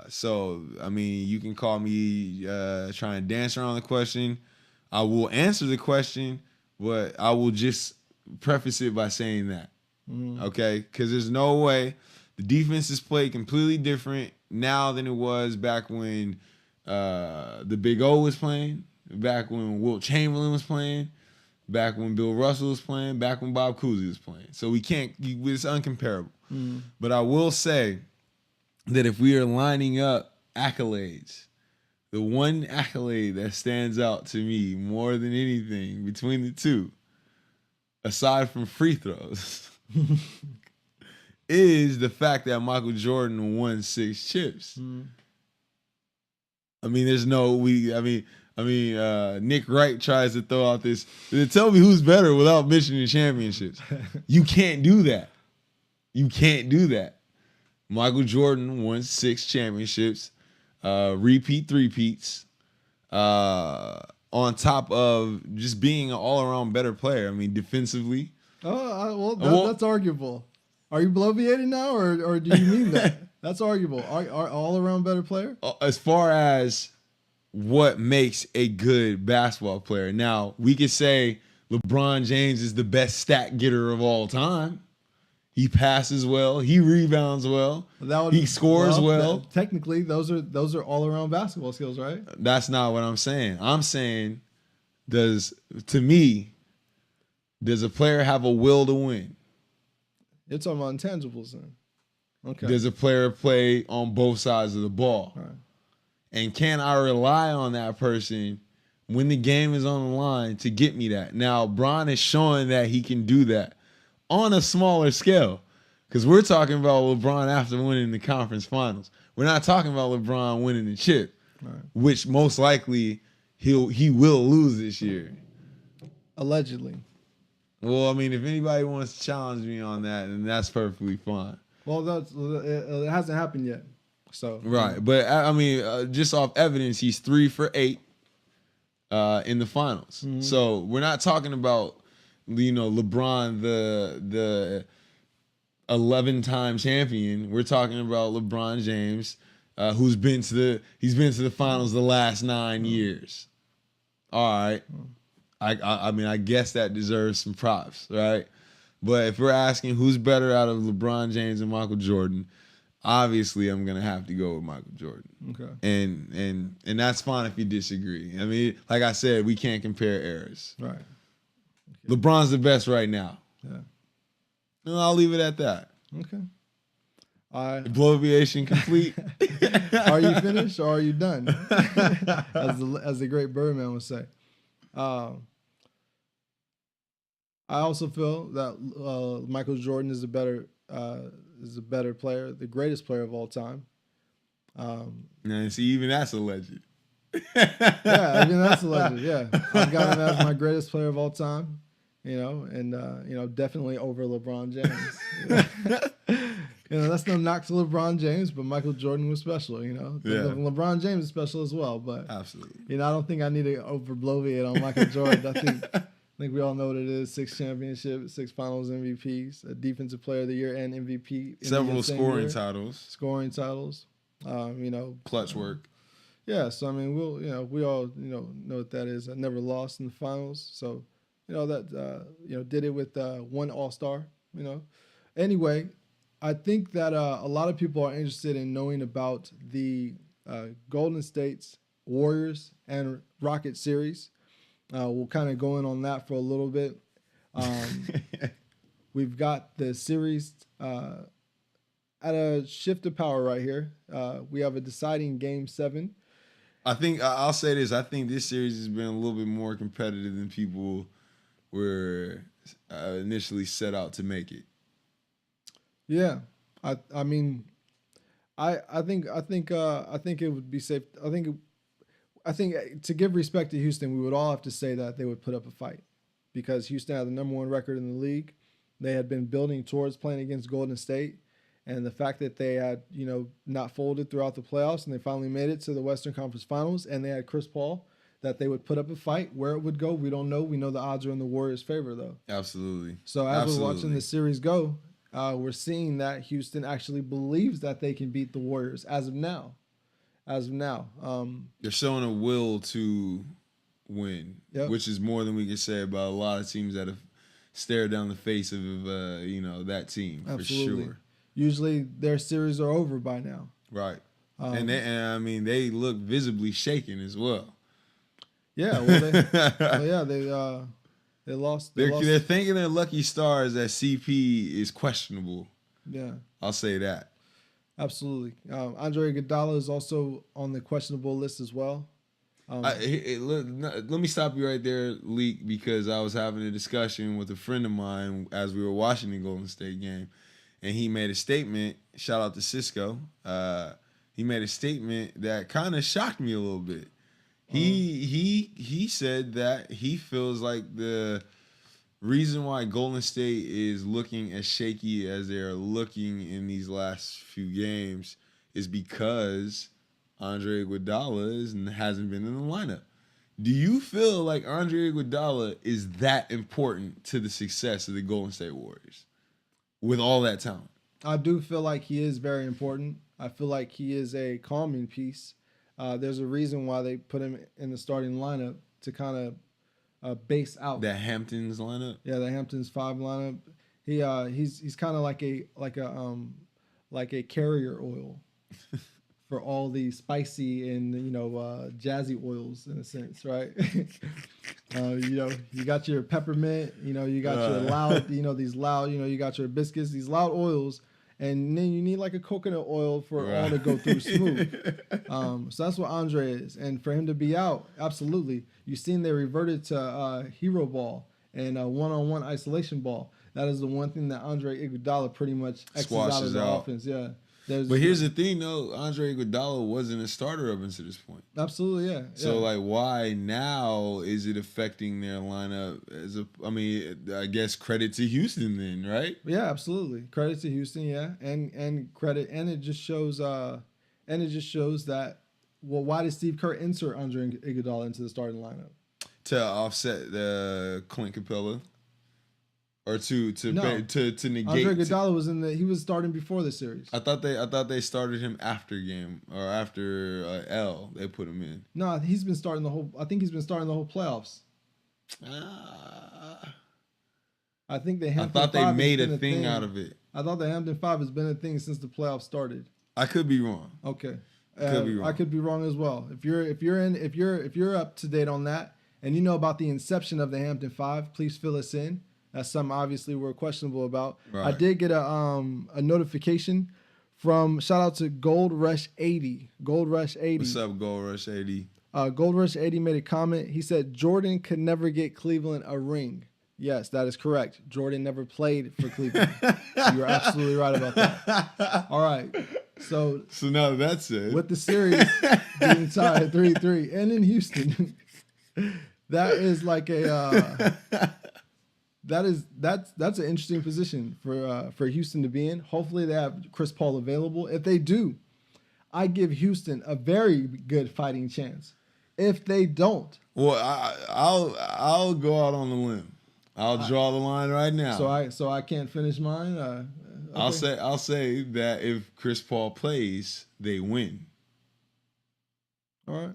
So, I mean, you can call me trying to dance around the question. I will answer the question, but I will just preface it by saying that. Okay? Because there's no way. The defense is played completely different now than it was back when the Big O was playing, back when Wilt Chamberlain was playing, back when Bill Russell was playing, back when Bob Cousy was playing. So it's uncomparable. But I will say that if we are lining up accolades, the one accolade that stands out to me more than anything between the two, aside from free throws, is the fact that Michael Jordan won 6 chips. I mean, Nick Wright tries to throw out this, tell me who's better without mentioning championships. You can't do that. You can't do that. Michael Jordan won 6 championships, three-peats, on top of just being an all-around better player. I mean, defensively. That's arguable. Are you bloviating now, or do you mean that? That's arguable. Are all-around better player? As far as what makes a good basketball player. Now, we could say LeBron James is the best stat getter of all time. He passes well. He rebounds well. He scores well. Technically, those are all around basketball skills, right? That's not what I'm saying. I'm saying, does a player have a will to win? You're talking about intangibles then. Okay. Does a player play on both sides of the ball? All right. And can I rely on that person when the game is on the line to get me that? Now, Bron is showing that he can do that on a smaller scale, because we're talking about LeBron after winning the conference finals. We're not talking about LeBron winning the chip, right, which most likely he will lose this year. Allegedly. Well, I mean, if anybody wants to challenge me on that, then that's perfectly fine. Well, it hasn't happened yet. So right, but I mean, just off evidence, he's 3 for 8 in the finals. Mm-hmm. So we're not talking about LeBron, the 11-time champion. We're talking about LeBron James, who's been to the finals the last 9 years. All right, I mean, I guess that deserves some props, right? But if we're asking who's better out of LeBron James and Michael Jordan, obviously I'm gonna have to go with Michael Jordan. Okay. And that's fine if you disagree. I mean, like I said, we can't compare eras. Right. LeBron's the best right now. Yeah. And I'll leave it at that. Okay. All right. Bloviation complete. Are you finished or are you done? As the great Birdman would say. I also feel that Michael Jordan is a better player, the greatest player of all time. Now, see, even that's a legend. Yeah, I mean that's a legend. Yeah, I've got him as my greatest player of all time. And definitely over LeBron James. That's no knock to LeBron James, but Michael Jordan was special. Yeah. LeBron James is special as well. But absolutely, I don't think I need to overbloviate on Michael Jordan. I think we all know what it is: 6 championships, 6 Finals MVPs, a Defensive Player of the Year and MVP, several scoring titles. Clutch work. Yeah, so I mean, we all know what that is. I never lost in the finals, so did it with one All-Star. Anyway, I think that a lot of people are interested in knowing about the Golden State's Warriors and Rockets series. We'll kind of go in on that for a little bit. We've got the series at a shift of power right here. We have a deciding Game 7. I think I'll say this. I think this series has been a little bit more competitive than people were initially set out to make it. Yeah, I think it would be safe. I think to give respect to Houston, we would all have to say that they would put up a fight because Houston had the number 1 record in the league. They had been building towards playing against Golden State. And the fact that they had, not folded throughout the playoffs and they finally made it to the Western Conference Finals and they had Chris Paul, that they would put up a fight. Where it would go, we don't know. We know the odds are in the Warriors' favor, though. Absolutely. So as we're watching the series go, we're seeing that Houston actually believes that they can beat the Warriors as of now. They're showing a will to win, which is more than we can say about a lot of teams that have stared down the face of that team. Absolutely. For sure. Usually their series are over by now. Right. And they look visibly shaken as well. Yeah, they lost. They're thanking their lucky stars that CP is questionable. Yeah. I'll say that. Absolutely. Andre Iguodala is also on the questionable list as well. Let me stop you right there, Leak, because I was having a discussion with a friend of mine as we were watching the Golden State game. And he made a statement, shout out to Cisco. He made a statement that kind of shocked me a little bit. He said that he feels like the reason why Golden State is looking as shaky as they are looking in these last few games is because Andre Iguodala hasn't been in the lineup. Do you feel like Andre Iguodala is that important to the success of the Golden State Warriors? With all that talent. I do feel like he is very important. I feel like he is a calming piece. There's a reason why they put him in the starting lineup to kind of base out that Hamptons lineup. Yeah, the Hamptons 5 lineup. He's kind of like a carrier oil for all the spicy and jazzy oils in a sense, right? You got your peppermint, you got your loud, these loud, you got your hibiscus, these loud oils, and then you need like a coconut oil for all to go through smooth. So that's what Andre is, and for him to be out, absolutely. You've seen they reverted to hero ball and one-on-one isolation ball. That is the one thing that Andre Iguodala pretty much X's out of the offense. Yeah. But here's the thing, though. Andre Iguodala wasn't a starter up until this point. Absolutely, yeah. So, why now is it affecting their lineup? I guess credit to Houston then, right? Yeah, absolutely. Credit to Houston, yeah, and credit, and it just shows that. Well, why did Steve Kerr insert Andre Iguodala into the starting lineup? To offset the Clint Capella. Or to negate. Andre Iguodala was starting before the series. I thought they started him after game or after L. They put him in. No, he's been starting the whole. I think he's been starting the whole playoffs. I think they. I thought they made a thing out of it. I thought the Hampton Five has been a thing since the playoffs started. I could be wrong. Okay. Could be wrong. I could be wrong as well. If you're up to date on that and you know about the inception of the Hampton Five, please fill us in. That's something obviously we're questionable about. Right. I did get a notification from shout out to Gold Rush 80. Gold Rush 80. What's up, Gold Rush 80? Gold Rush 80 made a comment. He said Jordan could never get Cleveland a ring. Yes, that is correct. Jordan never played for Cleveland. You're absolutely right about that. All right. So now that's it. with the series being tied 3-3 and in Houston, that is like a that's an interesting position for Houston to be in. Hopefully they have Chris Paul available. If they do, I give Houston a very good fighting chance. If they don't, well, I'll go out on the limb. I'll draw the line right now. So I can't finish mine. Okay. I'll say that if Chris Paul plays, they win. All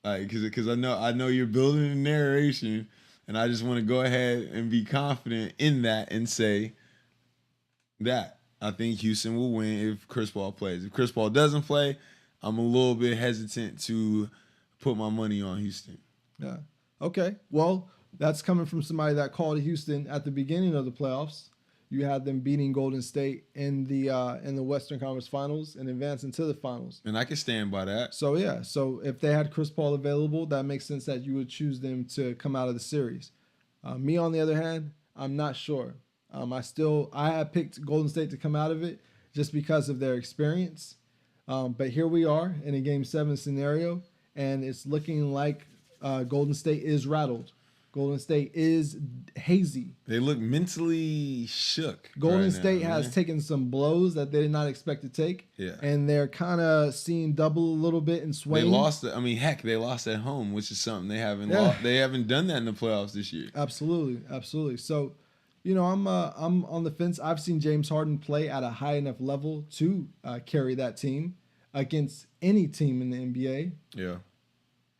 right. Because I know you're building a narration, and I just want to go ahead and be confident in that and say that I think Houston will win if Chris Paul plays. If Chris Paul doesn't play, I'm a little bit hesitant to put my money on Houston. Yeah. Okay. Well, that's coming from somebody that called Houston at the beginning of the playoffs. You had them beating Golden State in the Western Conference Finals and advancing to the finals. And I can stand by that. So yeah. So if they had Chris Paul available, that makes sense that you would choose them to come out of the series. Me on the other hand, I'm not sure. I had picked Golden State to come out of it just because of their experience. But here we are in a Game 7 scenario, and it's looking like Golden State is rattled. Golden State is hazy. They look mentally shook. Golden right State now, has taken some blows that they did not expect to take. Yeah. And they're kind of seeing double a little bit and swaying. They lost. They lost at home, which is something they haven't. They haven't done that in the playoffs this year. Absolutely. So, I'm on the fence. I've seen James Harden play at a high enough level to carry that team against any team in the NBA. Yeah.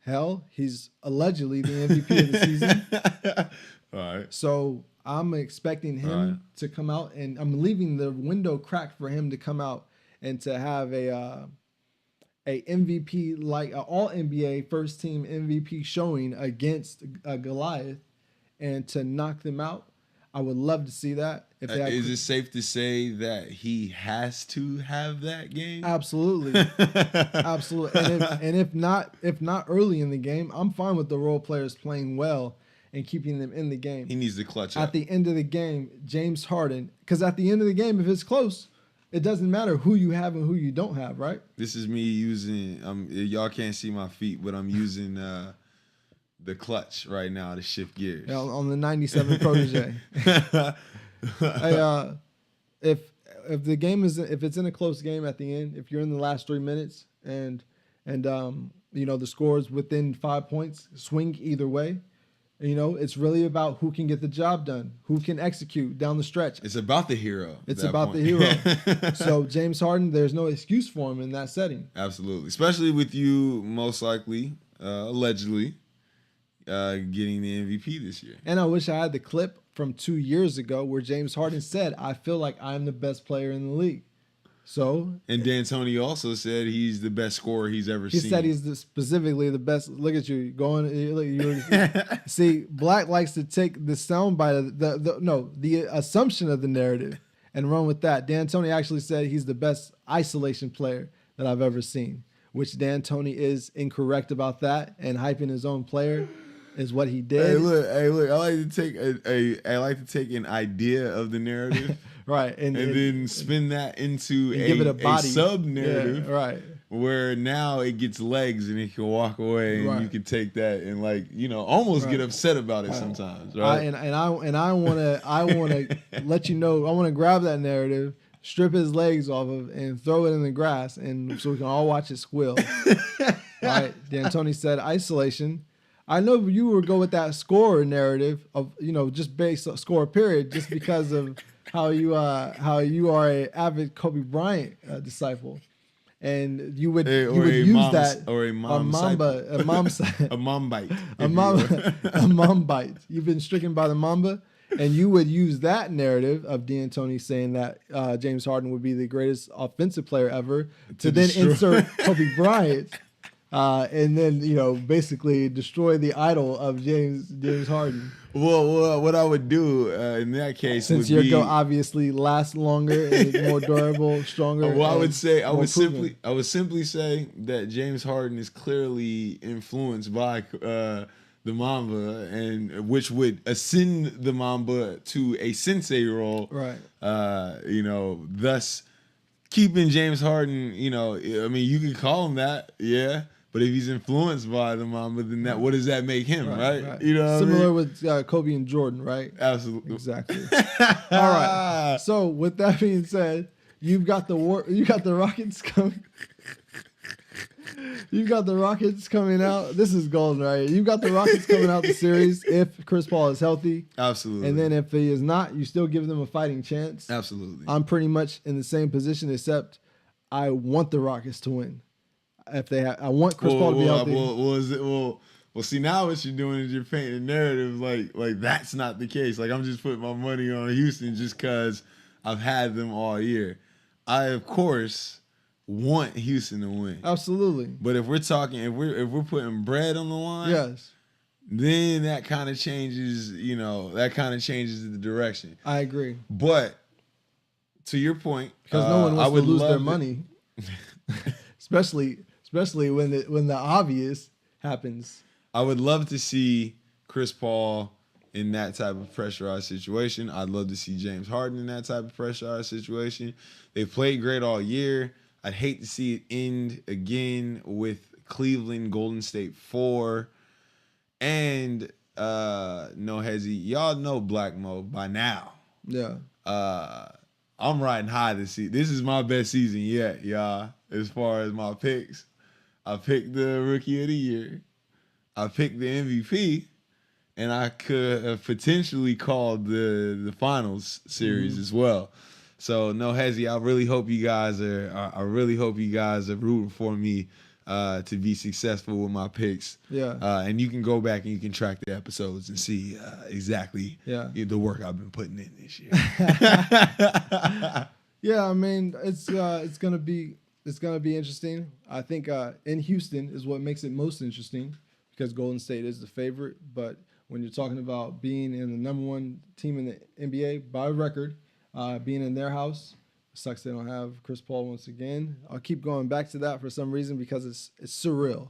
Hell, he's allegedly the MVP of the season. All right. So I'm expecting him to come out, and I'm leaving the window cracked for him to come out and to have a MVP, like an All NBA first team MVP showing against Goliath, and to knock them out. I would love to see that. If they Is it safe to say that he has to have that game? Absolutely. And if not early in the game, I'm fine with the role players playing well and keeping them in the game. He needs to clutch at up. the end of the game. James Harden, because at the end of the game, if it's close, it doesn't matter who you have and who you don't have, right? This is me using. Y'all can't see my feet, but I'm using the clutch right now to shift gears. Yeah, on the 97 Protege. If the game if it's in a close game at the end, if you're in the last 3 minutes and the score is within 5 points, swing either way. It's really about who can get the job done, who can execute down the stretch. It's about the hero. It's about the hero. So James Harden, there's no excuse for him in that setting. Absolutely, especially with you most likely, allegedly, getting the MVP this year. And I wish I had the clip from 2 years ago where James Harden said, "I feel like I'm the best player in the league." So, and D'Antoni also said he's the best scorer he's ever seen. He said he's specifically the best. Look at you going. See, Black likes to take the soundbite of the assumption of the narrative and run with that. D'Antoni actually said he's the best isolation player that I've ever seen, which D'Antoni is incorrect about that, and hyping his own player is what he did. Hey, look! I like to take an idea of the narrative. Right, and then spin that into give it a body sub narrative, right? Where now it gets legs and it can walk away, and you can take that and almost get upset about it sometimes, right? I want to let you know, I want to grab that narrative, strip his legs off of, and throw it in the grass, and so we can all watch it squeal. Right? D'Antoni said isolation. I know you would go with that scorer narrative of just based on score period, just because of how you are an avid Kobe Bryant disciple, and you would use that or a Mambite. A Mambite. You've been stricken by the Mamba, And you would use that narrative of D'Antoni saying that James Harden would be the greatest offensive player ever to then insert Kobe Bryant. And then, basically destroy the idol of James Harden. Well, what I would do in that case, since your GOAT obviously lasts longer and is more durable, stronger. Well, I would simply say that James Harden is clearly influenced by the Mamba, and which would ascend the Mamba to a sensei role, right? Thus keeping James Harden. I mean, you could call him that, yeah. But if he's influenced by the Mamba, then what does that make him, right? Similar with Kobe and Jordan, right? Absolutely, exactly. All right. So with that being said, you've got the Rockets coming. You've got the Rockets coming out. This is golden, right? You've got the Rockets coming out the series if Chris Paul is healthy. Absolutely. And then if he is not, you still give them a fighting chance. Absolutely. I'm pretty much in the same position, except I want the Rockets to win. I want Chris Paul to be healthy. Well, see, now what you're doing is you're painting a narrative like that's not the case. Like, I'm just putting my money on Houston just because I've had them all year. I, of course, want Houston to win. Absolutely. But if we're putting bread on the line, yes, then that kind of changes. That kind of changes the direction. I agree. But to your point, because no one wants to lose their money, especially when the obvious happens. I would love to see Chris Paul in that type of pressurized situation. I'd love to see James Harden in that type of pressurized situation. They've played great all year. I'd hate to see it end again with Cleveland, Golden State 4. And no hezzy. Y'all know Black Mo by now. Yeah. I'm riding high this season. This is my best season yet, y'all, as far as my picks. I picked the Rookie of the Year. I picked the MVP. And I could have potentially called the finals series as well. So no hezzy, I really hope you guys are rooting for me to be successful with my picks. Yeah. And you can go back and you can track the episodes and see exactly the work I've been putting in this year. Yeah, I mean it's gonna be interesting. I think in Houston is what makes it most interesting because Golden State is the favorite. But when you're talking about being in the number one team in the NBA by record, being in their house, it sucks they don't have Chris Paul once again. I'll keep going back to that for some reason because it's surreal.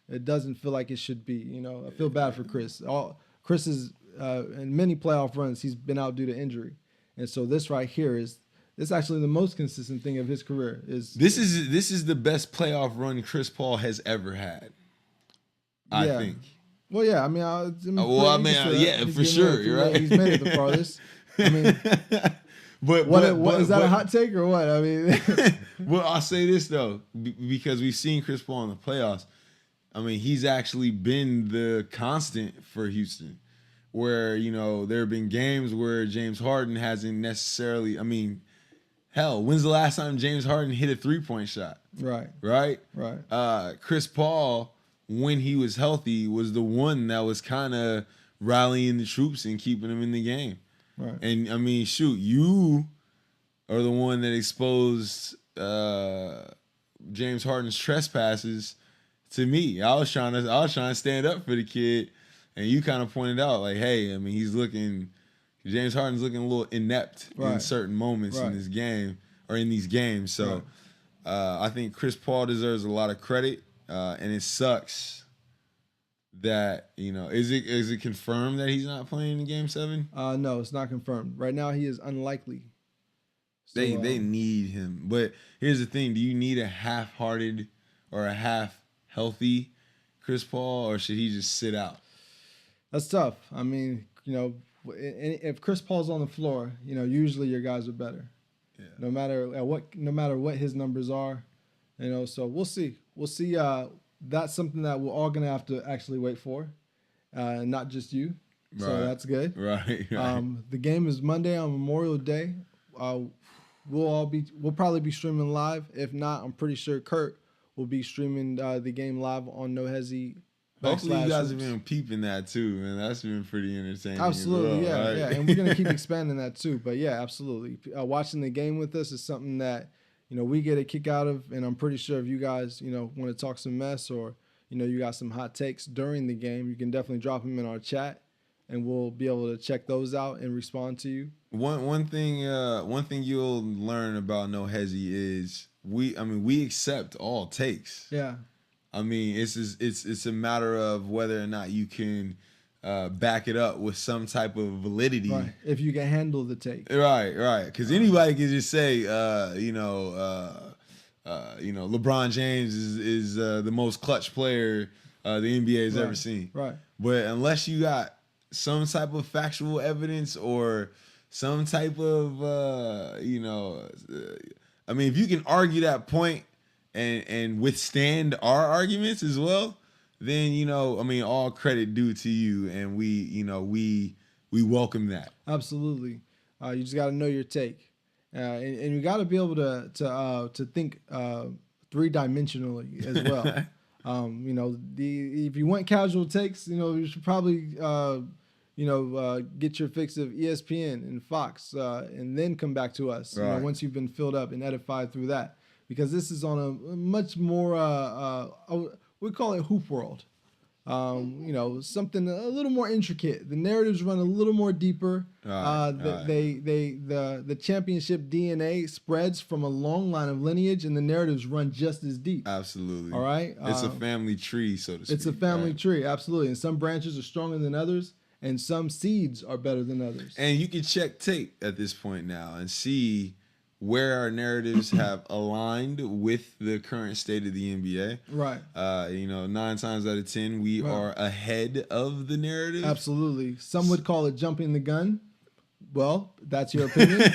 It doesn't feel like it should be. I feel bad for Chris. Chris is in many playoff runs he's been out due to injury, and so this right here is actually the most consistent thing of his career. This is the best playoff run Chris Paul has ever had. I think. Well, yeah. I mean, for sure. You're right. He's made it the farthest. I mean, what is that a hot take or what? I mean, well, I'll say this though, because we've seen Chris Paul in the playoffs. I mean, he's actually been the constant for Houston, where there have been games where James Harden hasn't necessarily. I mean, hell, when's the last time James Harden hit a 3-point shot? Right. Chris Paul, when he was healthy, was the one that was kind of rallying the troops and keeping them in the game. Right. And I mean, shoot, you are the one that exposed James Harden's trespasses to me. I was trying to stand up for the kid, and you kind of pointed out like, hey, I mean, James Harden's looking a little inept in certain moments in this game or in these games. So I think Chris Paul deserves a lot of credit. And it sucks that is it confirmed that he's not playing in Game 7? No, it's not confirmed. Right now, he is unlikely. So, they need him, but here's the thing: do you need a half-hearted or a half-healthy Chris Paul, or should he just sit out? That's tough. I mean, if Chris Paul's on the floor, usually your guys are better. Yeah. No matter what his numbers are, So we'll see. We'll see. That's something that we're all gonna have to actually wait for, not just you. Right. So that's good. Right. The game is Monday on Memorial Day. We'll probably be streaming live. If not, I'm pretty sure Kurt will be streaming the game live on No Hezzy Hopefully, you guys /hoops. have been peeping that too, man. That's been pretty entertaining. Absolutely, as well, yeah, right? yeah, and we're gonna keep expanding that too. But yeah, absolutely, watching the game with us is something that we get a kick out of, and I'm pretty sure if you guys want to talk some mess or you got some hot takes during the game, you can definitely drop them in our chat, and we'll be able to check those out and respond to you. One thing you'll learn about No Hezzy is we accept all takes. Yeah, I mean, it's a matter of whether or not you can back it up with some type of validity. right. If you can handle the take. Right. Because anybody can just say, LeBron James is the most clutch player the NBA has ever seen. Right. But unless you got some type of factual evidence or some type of, if you can argue that point and withstand our arguments as well, then all credit due to you, and we welcome that. Absolutely. You just got to know your take, and you got to be able to think 3-dimensionally as well. If you want casual takes, you should probably get your fix of ESPN and Fox, and then come back to us. Right. Once you've been filled up and edified through that, because this is on a much more we call it hoop world. Something a little more intricate. The narratives run a little more deeper. The championship DNA spreads from a long line of lineage, and the narratives run just as deep. Absolutely. All right. It's a family tree, so to speak. It's a family tree, absolutely. And some branches are stronger than others, and some seeds are better than others. And you can check tape at this point now and see where our narratives have aligned with the current state of the NBA. Right. 9 times out of 10, we are ahead of the narrative. Absolutely. Some would call it jumping the gun. Well, that's your opinion.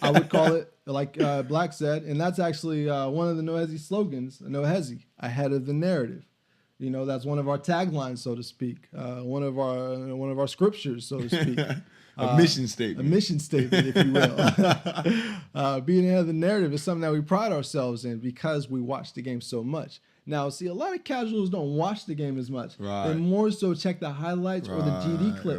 I would call it, like Black said, and that's actually one of the No Hezzy slogans, No Hezzy, ahead of the narrative. That's one of our taglines, so to speak. One of our scriptures, so to speak. A mission statement. A mission statement, if you will. Being ahead of the narrative is something that we pride ourselves in because we watch the game so much. Now, see, a lot of casuals don't watch the game as much. Right. They more so check the highlights or the GD clip,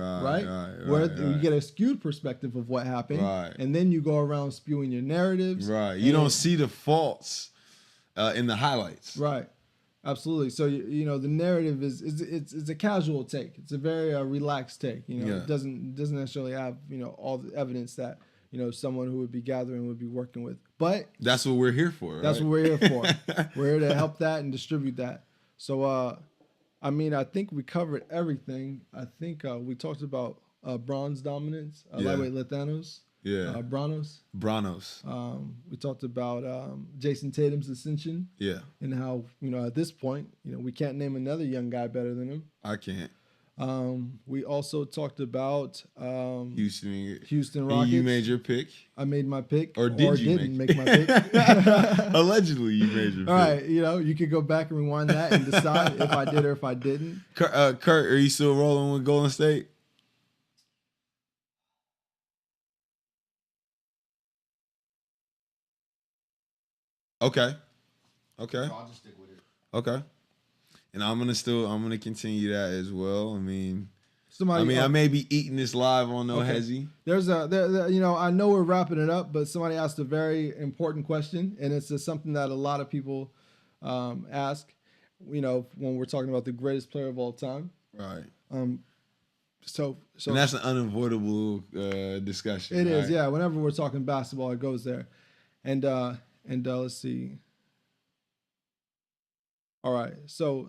where you get a skewed perspective of what happened. Right. And then you go around spewing your narratives. Right. You don't see the faults in the highlights. Right. Absolutely. So the narrative is it's a casual take. It's a very relaxed take. It doesn't necessarily have all the evidence that someone who would be gathering would be working with. But that's what we're here for. Right? That's what we're here for. We're here to help that and distribute that. So I think we covered everything. I think we talked about bronze dominance, lightweight Latinos. Yeah. Branos. We talked about Jason Tatum's ascension. Yeah. And how, at this point, we can't name another young guy better than him. I can't. We also talked about Houston Rockets. You made your pick. I made my pick. Or didn't make my pick. Allegedly, you made your pick. All right. You could go back and rewind that and decide if I did or if I didn't. Kurt, are you still rolling with Golden State? Okay. So I'll just stick with it. Okay. And I'm gonna continue that as well. I mean, Somebody, I may be eating this live on No Hezzy. There's I know we're wrapping it up, but somebody asked a very important question, and it's something that a lot of people ask. When we're talking about the greatest player of all time. Right. So and that's an unavoidable discussion. It is, yeah. Whenever we're talking basketball, it goes there, and let's see. All right, so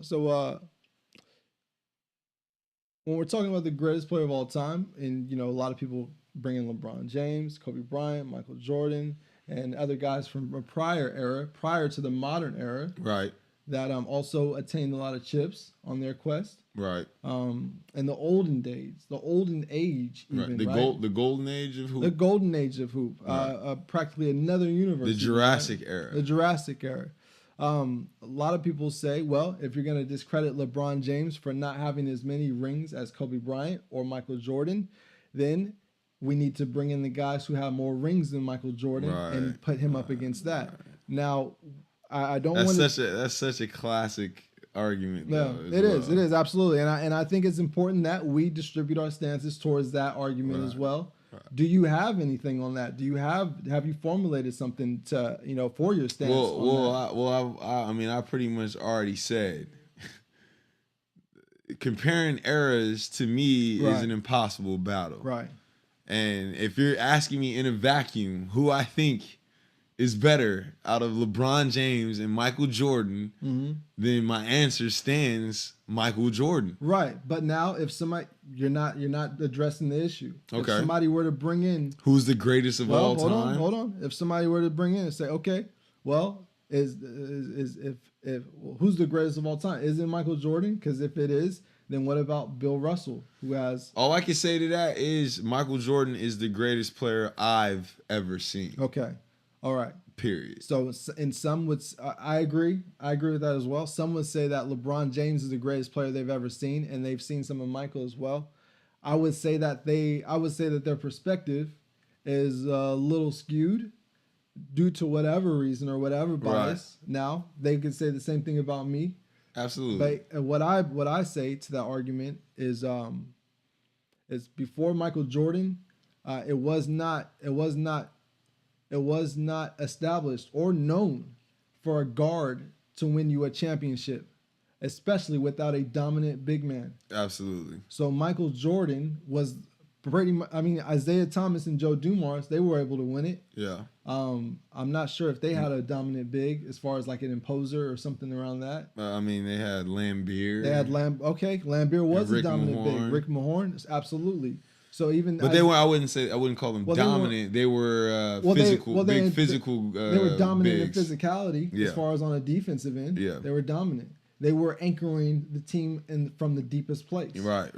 when we're talking about the greatest player of all time, and a lot of people bring in LeBron James, Kobe Bryant, Michael Jordan, and other guys from a prior to the modern era, right? That also attained a lot of chips on their quest, right? And the olden days, the olden age, even, right? The golden age of hoop. The golden age of hoop, right. Practically another universe. The Jurassic era. The Jurassic era. A lot of people say, well, if you're going to discredit LeBron James for not having as many rings as Kobe Bryant or Michael Jordan, then we need to bring in the guys who have more rings than Michael Jordan and put him up against that. Now, I don't want to... That's such a classic argument. No, though, it is absolutely, and I think it's important that we distribute our stances towards that argument as well. Right. Do you have anything on that? Do you have you formulated something to for your stance? I mean, I pretty much already said. Comparing eras to me is an impossible battle. Right. And if you're asking me in a vacuum who I think is better out of LeBron James and Michael Jordan, then my answer stands Michael Jordan. Right. But now if somebody you're not addressing the issue. Okay. If somebody were to bring in who's the greatest of all time? Hold on. If somebody were to bring in and say, okay, well, if who's the greatest of all time? Is it Michael Jordan? Because if it is, then what about Bill Russell, who has... All I can say to that is Michael Jordan is the greatest player I've ever seen. Okay. All right. Period. So, and some would... I agree. I agree with that as well. Some would say that LeBron James is the greatest player they've ever seen, and they've seen some of Michael as well. I would say that their perspective is a little skewed due to whatever reason or whatever bias. Right. Now, they could say the same thing about me. Absolutely. But what I say to that argument is before Michael Jordan, it was not established or known for a guard to win you a championship, especially without a dominant big man. Absolutely. So Michael Jordan was pretty much, I mean, Isaiah Thomas and Joe Dumars, they were able to win it. Yeah. I'm not sure if they had a dominant big as far as like an imposer or something around that. I mean, they had Lambeer. Lambeer was a dominant big. Rick Mahorn, absolutely. So even, but I wouldn't call them dominant. They were physical, physical. They were dominant bigs. in physicality as far as on a defensive end. Yeah, they were dominant. They were anchoring the team from the deepest place. Right.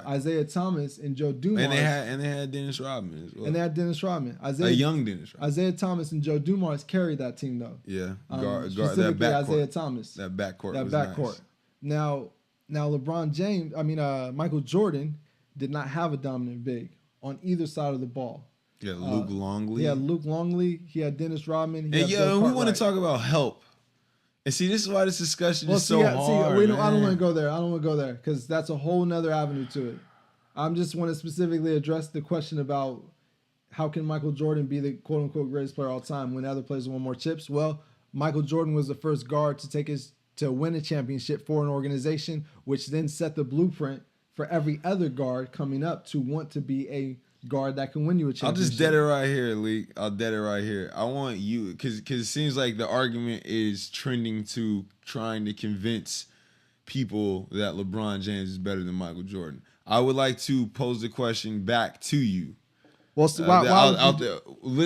Isaiah Thomas and Joe Dumars. And they had Dennis Rodman as well. And they had Dennis Rodman. A young Dennis Rodman. Isaiah Thomas and Joe Dumars carried that team though. Yeah. Specifically that Isaiah Thomas. That backcourt. Nice. Now LeBron James, Michael Jordan did not have a dominant big on either side of the ball. Yeah, Luke Longley. He had Luke Longley. He had Dennis Rodman. We want to talk about help. And see, this is why this discussion is so hard. I don't want to go there. I don't want to go there because that's a whole nother avenue to it. I just want to specifically address the question about how can Michael Jordan be the quote-unquote greatest player of all time when other players won more chips? Well, Michael Jordan was the first guard to win a championship for an organization, which then set the blueprint for every other guard coming up to want to be a guard that can win you a championship. I'll just dead it right here, Leak. I'll dead it right here. I want you, because it seems like the argument is trending to trying to convince people that LeBron James is better than Michael Jordan. I would like to pose the question back to you. Well, so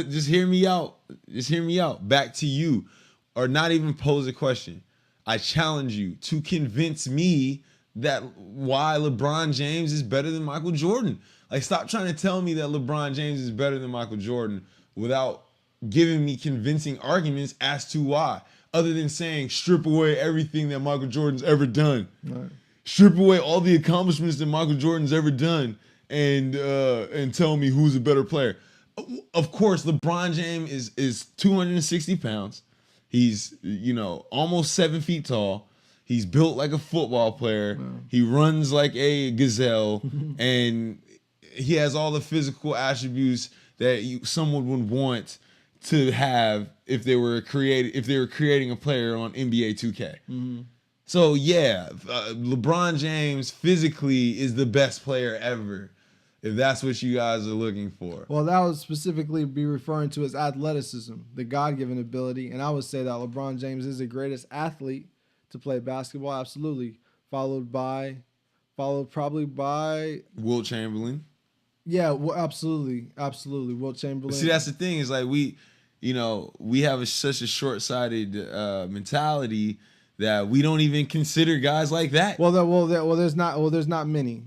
just hear me out. Just hear me out. Back to you. Or not even pose a question. I challenge you to convince me that why LeBron James is better than Michael Jordan. Like, stop trying to tell me that LeBron James is better than Michael Jordan without giving me convincing arguments as to why, other than saying strip away everything that Michael Jordan's ever done. Right. Strip away all the accomplishments that Michael Jordan's ever done and tell me who's a better player. Of course, LeBron James is 260 pounds. He's, almost 7 feet tall. He's built like a football player. Wow. He runs like a gazelle, and he has all the physical attributes that someone would want to have if they were creating a player on NBA 2K. Mm-hmm. So yeah, LeBron James physically is the best player ever, if that's what you guys are looking for. Well, that would specifically be referring to his athleticism, the God-given ability, and I would say that LeBron James is the greatest athlete to play basketball, absolutely. Followed probably by Wilt Chamberlain. Yeah, well, absolutely. Wilt Chamberlain. See, that's the thing is like we have such a short-sighted mentality that we don't even consider guys like that. There's not many.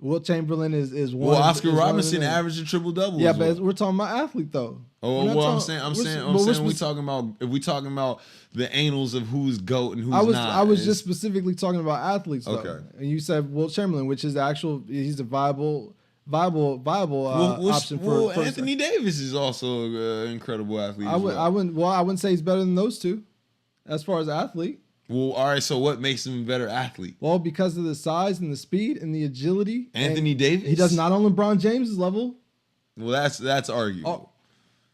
Wilt Chamberlain is one. Well, Oscar Robinson averaged a triple-double. Yeah, but we're talking about athlete though. I'm saying we talking about the annals of who's GOAT and who's not. I was just specifically talking about athletes though. Okay. And you said Wilt Chamberlain, which is he's a viable option for Anthony Davis is also an incredible athlete. I wouldn't say he's better than those two as far as athlete. Well, all right. So what makes him a better athlete? Well, because of the size and the speed and the agility. Anthony Davis. He does not on LeBron James's level. Well, that's arguable. Oh,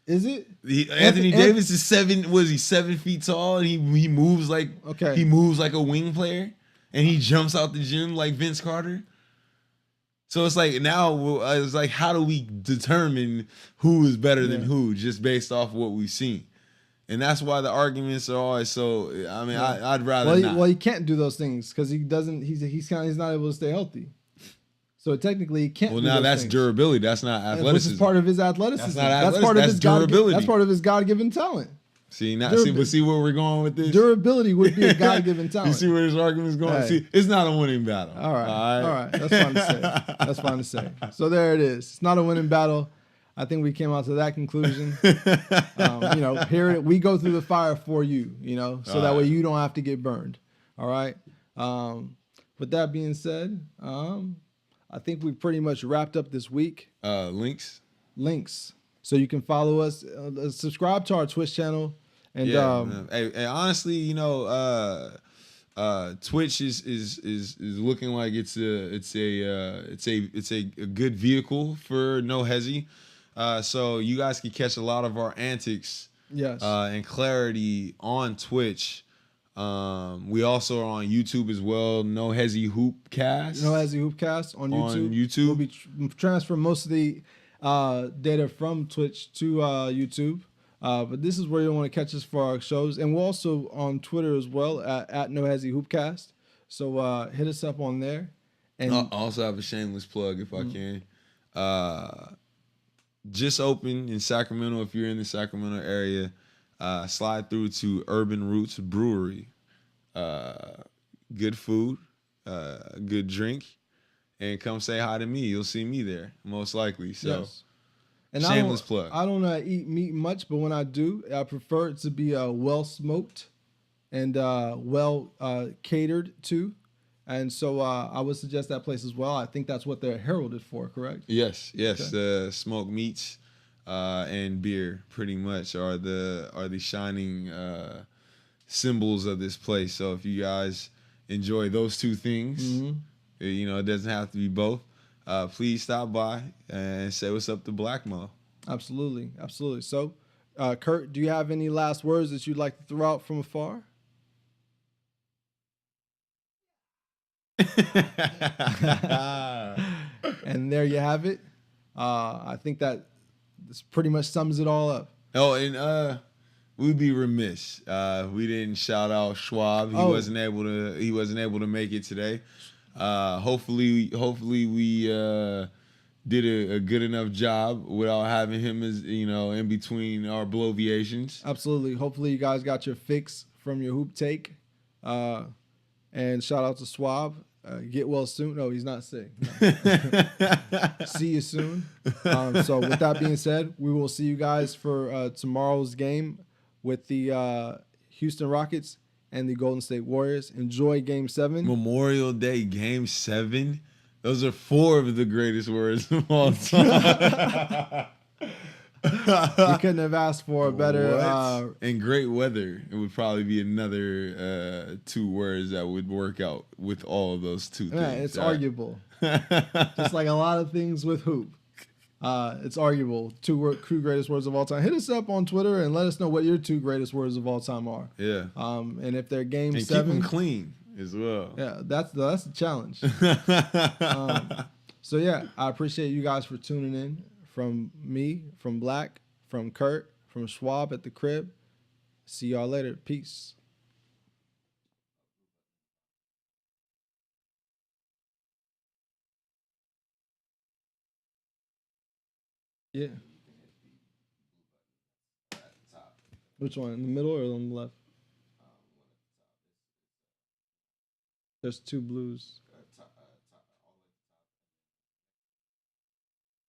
is it? Anthony Davis is 7 feet tall, and he moves like he moves like a wing player, and he jumps out the gym like Vince Carter. So it's like now it's like, how do we determine who is better than who just based off what we've seen? And that's why the arguments are always so. I mean, I'd rather not. Well, he can't do those things because he doesn't. He's not able to stay healthy. So technically, he can't. Well, do now those that's things. Durability. That's not athleticism. Which is part of his athleticism. That's not athleticism. That's part of That's his durability. That's part of his God-given talent. See where we're going with this. Durability would be a God-given talent. You see where this argument is going. Hey. See, it's not a winning battle. All right. That's fine to say. That's fine to say. So there it is. It's not a winning battle. I think we came out to that conclusion. Here we go through the fire for you. So that way you don't have to get burned. All right. With that being said, I think we pretty much wrapped up this week. Links. So you can follow us, subscribe to our Twitch channel, and hey, honestly, Twitch is looking like it's a good vehicle for No Hezi. So you guys can catch a lot of our antics, and clarity on Twitch. We also are on YouTube as well. No Hezi Hoopcast. No Hezi Hoopcast on YouTube. We'll be transferring most of the data from Twitch to YouTube. But this is where you want to catch us for our shows. And we're also on Twitter as well at No Hezi Hoopcast. So hit us up on there. And I also have a shameless plug if I can. Just opened in Sacramento. If you're in the Sacramento area, slide through to Urban Roots Brewery. Good food, good drink, and come say hi to me. You'll see me there, most likely. So, and shameless plug. I don't eat meat much, but when I do, I prefer it to be well smoked and well catered to. And so I would suggest that place as well. I think that's what they're heralded for, correct? Yes. Okay. Smoked meats and beer pretty much are the shining symbols of this place. So if you guys enjoy those two things, it doesn't have to be both. Please stop by and say what's up to Black Mo. Absolutely. So, Kurt, do you have any last words that you'd like to throw out from afar? And there you have it. I think that this pretty much sums it all up. Oh, and we'd be remiss. We didn't shout out Schwab. He wasn't able to make it today. Hopefully we did a good enough job without having him as in between our bloviations. Absolutely. Hopefully you guys got your fix from your hoop take. And shout out to Schwab. Get well soon. No, he's not sick. No. See you soon. So with that being said, we will see you guys for tomorrow's game with the Houston Rockets and the Golden State Warriors. Enjoy Game 7. Memorial Day Game 7. Those are 4 of the greatest words of all time. We couldn't have asked for a better and great weather. It would probably be another 2 words that would work out with all of those 2 things. It's arguable. Just like a lot of things with hoop. It's arguable. 2 greatest words of all time. Hit us up on Twitter and let us know what your 2 greatest words of all time are. Yeah. And if they're Game 7, keep them clean as well. Yeah, that's the challenge. So yeah, I appreciate you guys for tuning in. From me, from Black, from Kurt, from Schwab at the crib. See y'all later. Peace. Yeah. Which one? In the middle or on the left? There's 2 blues.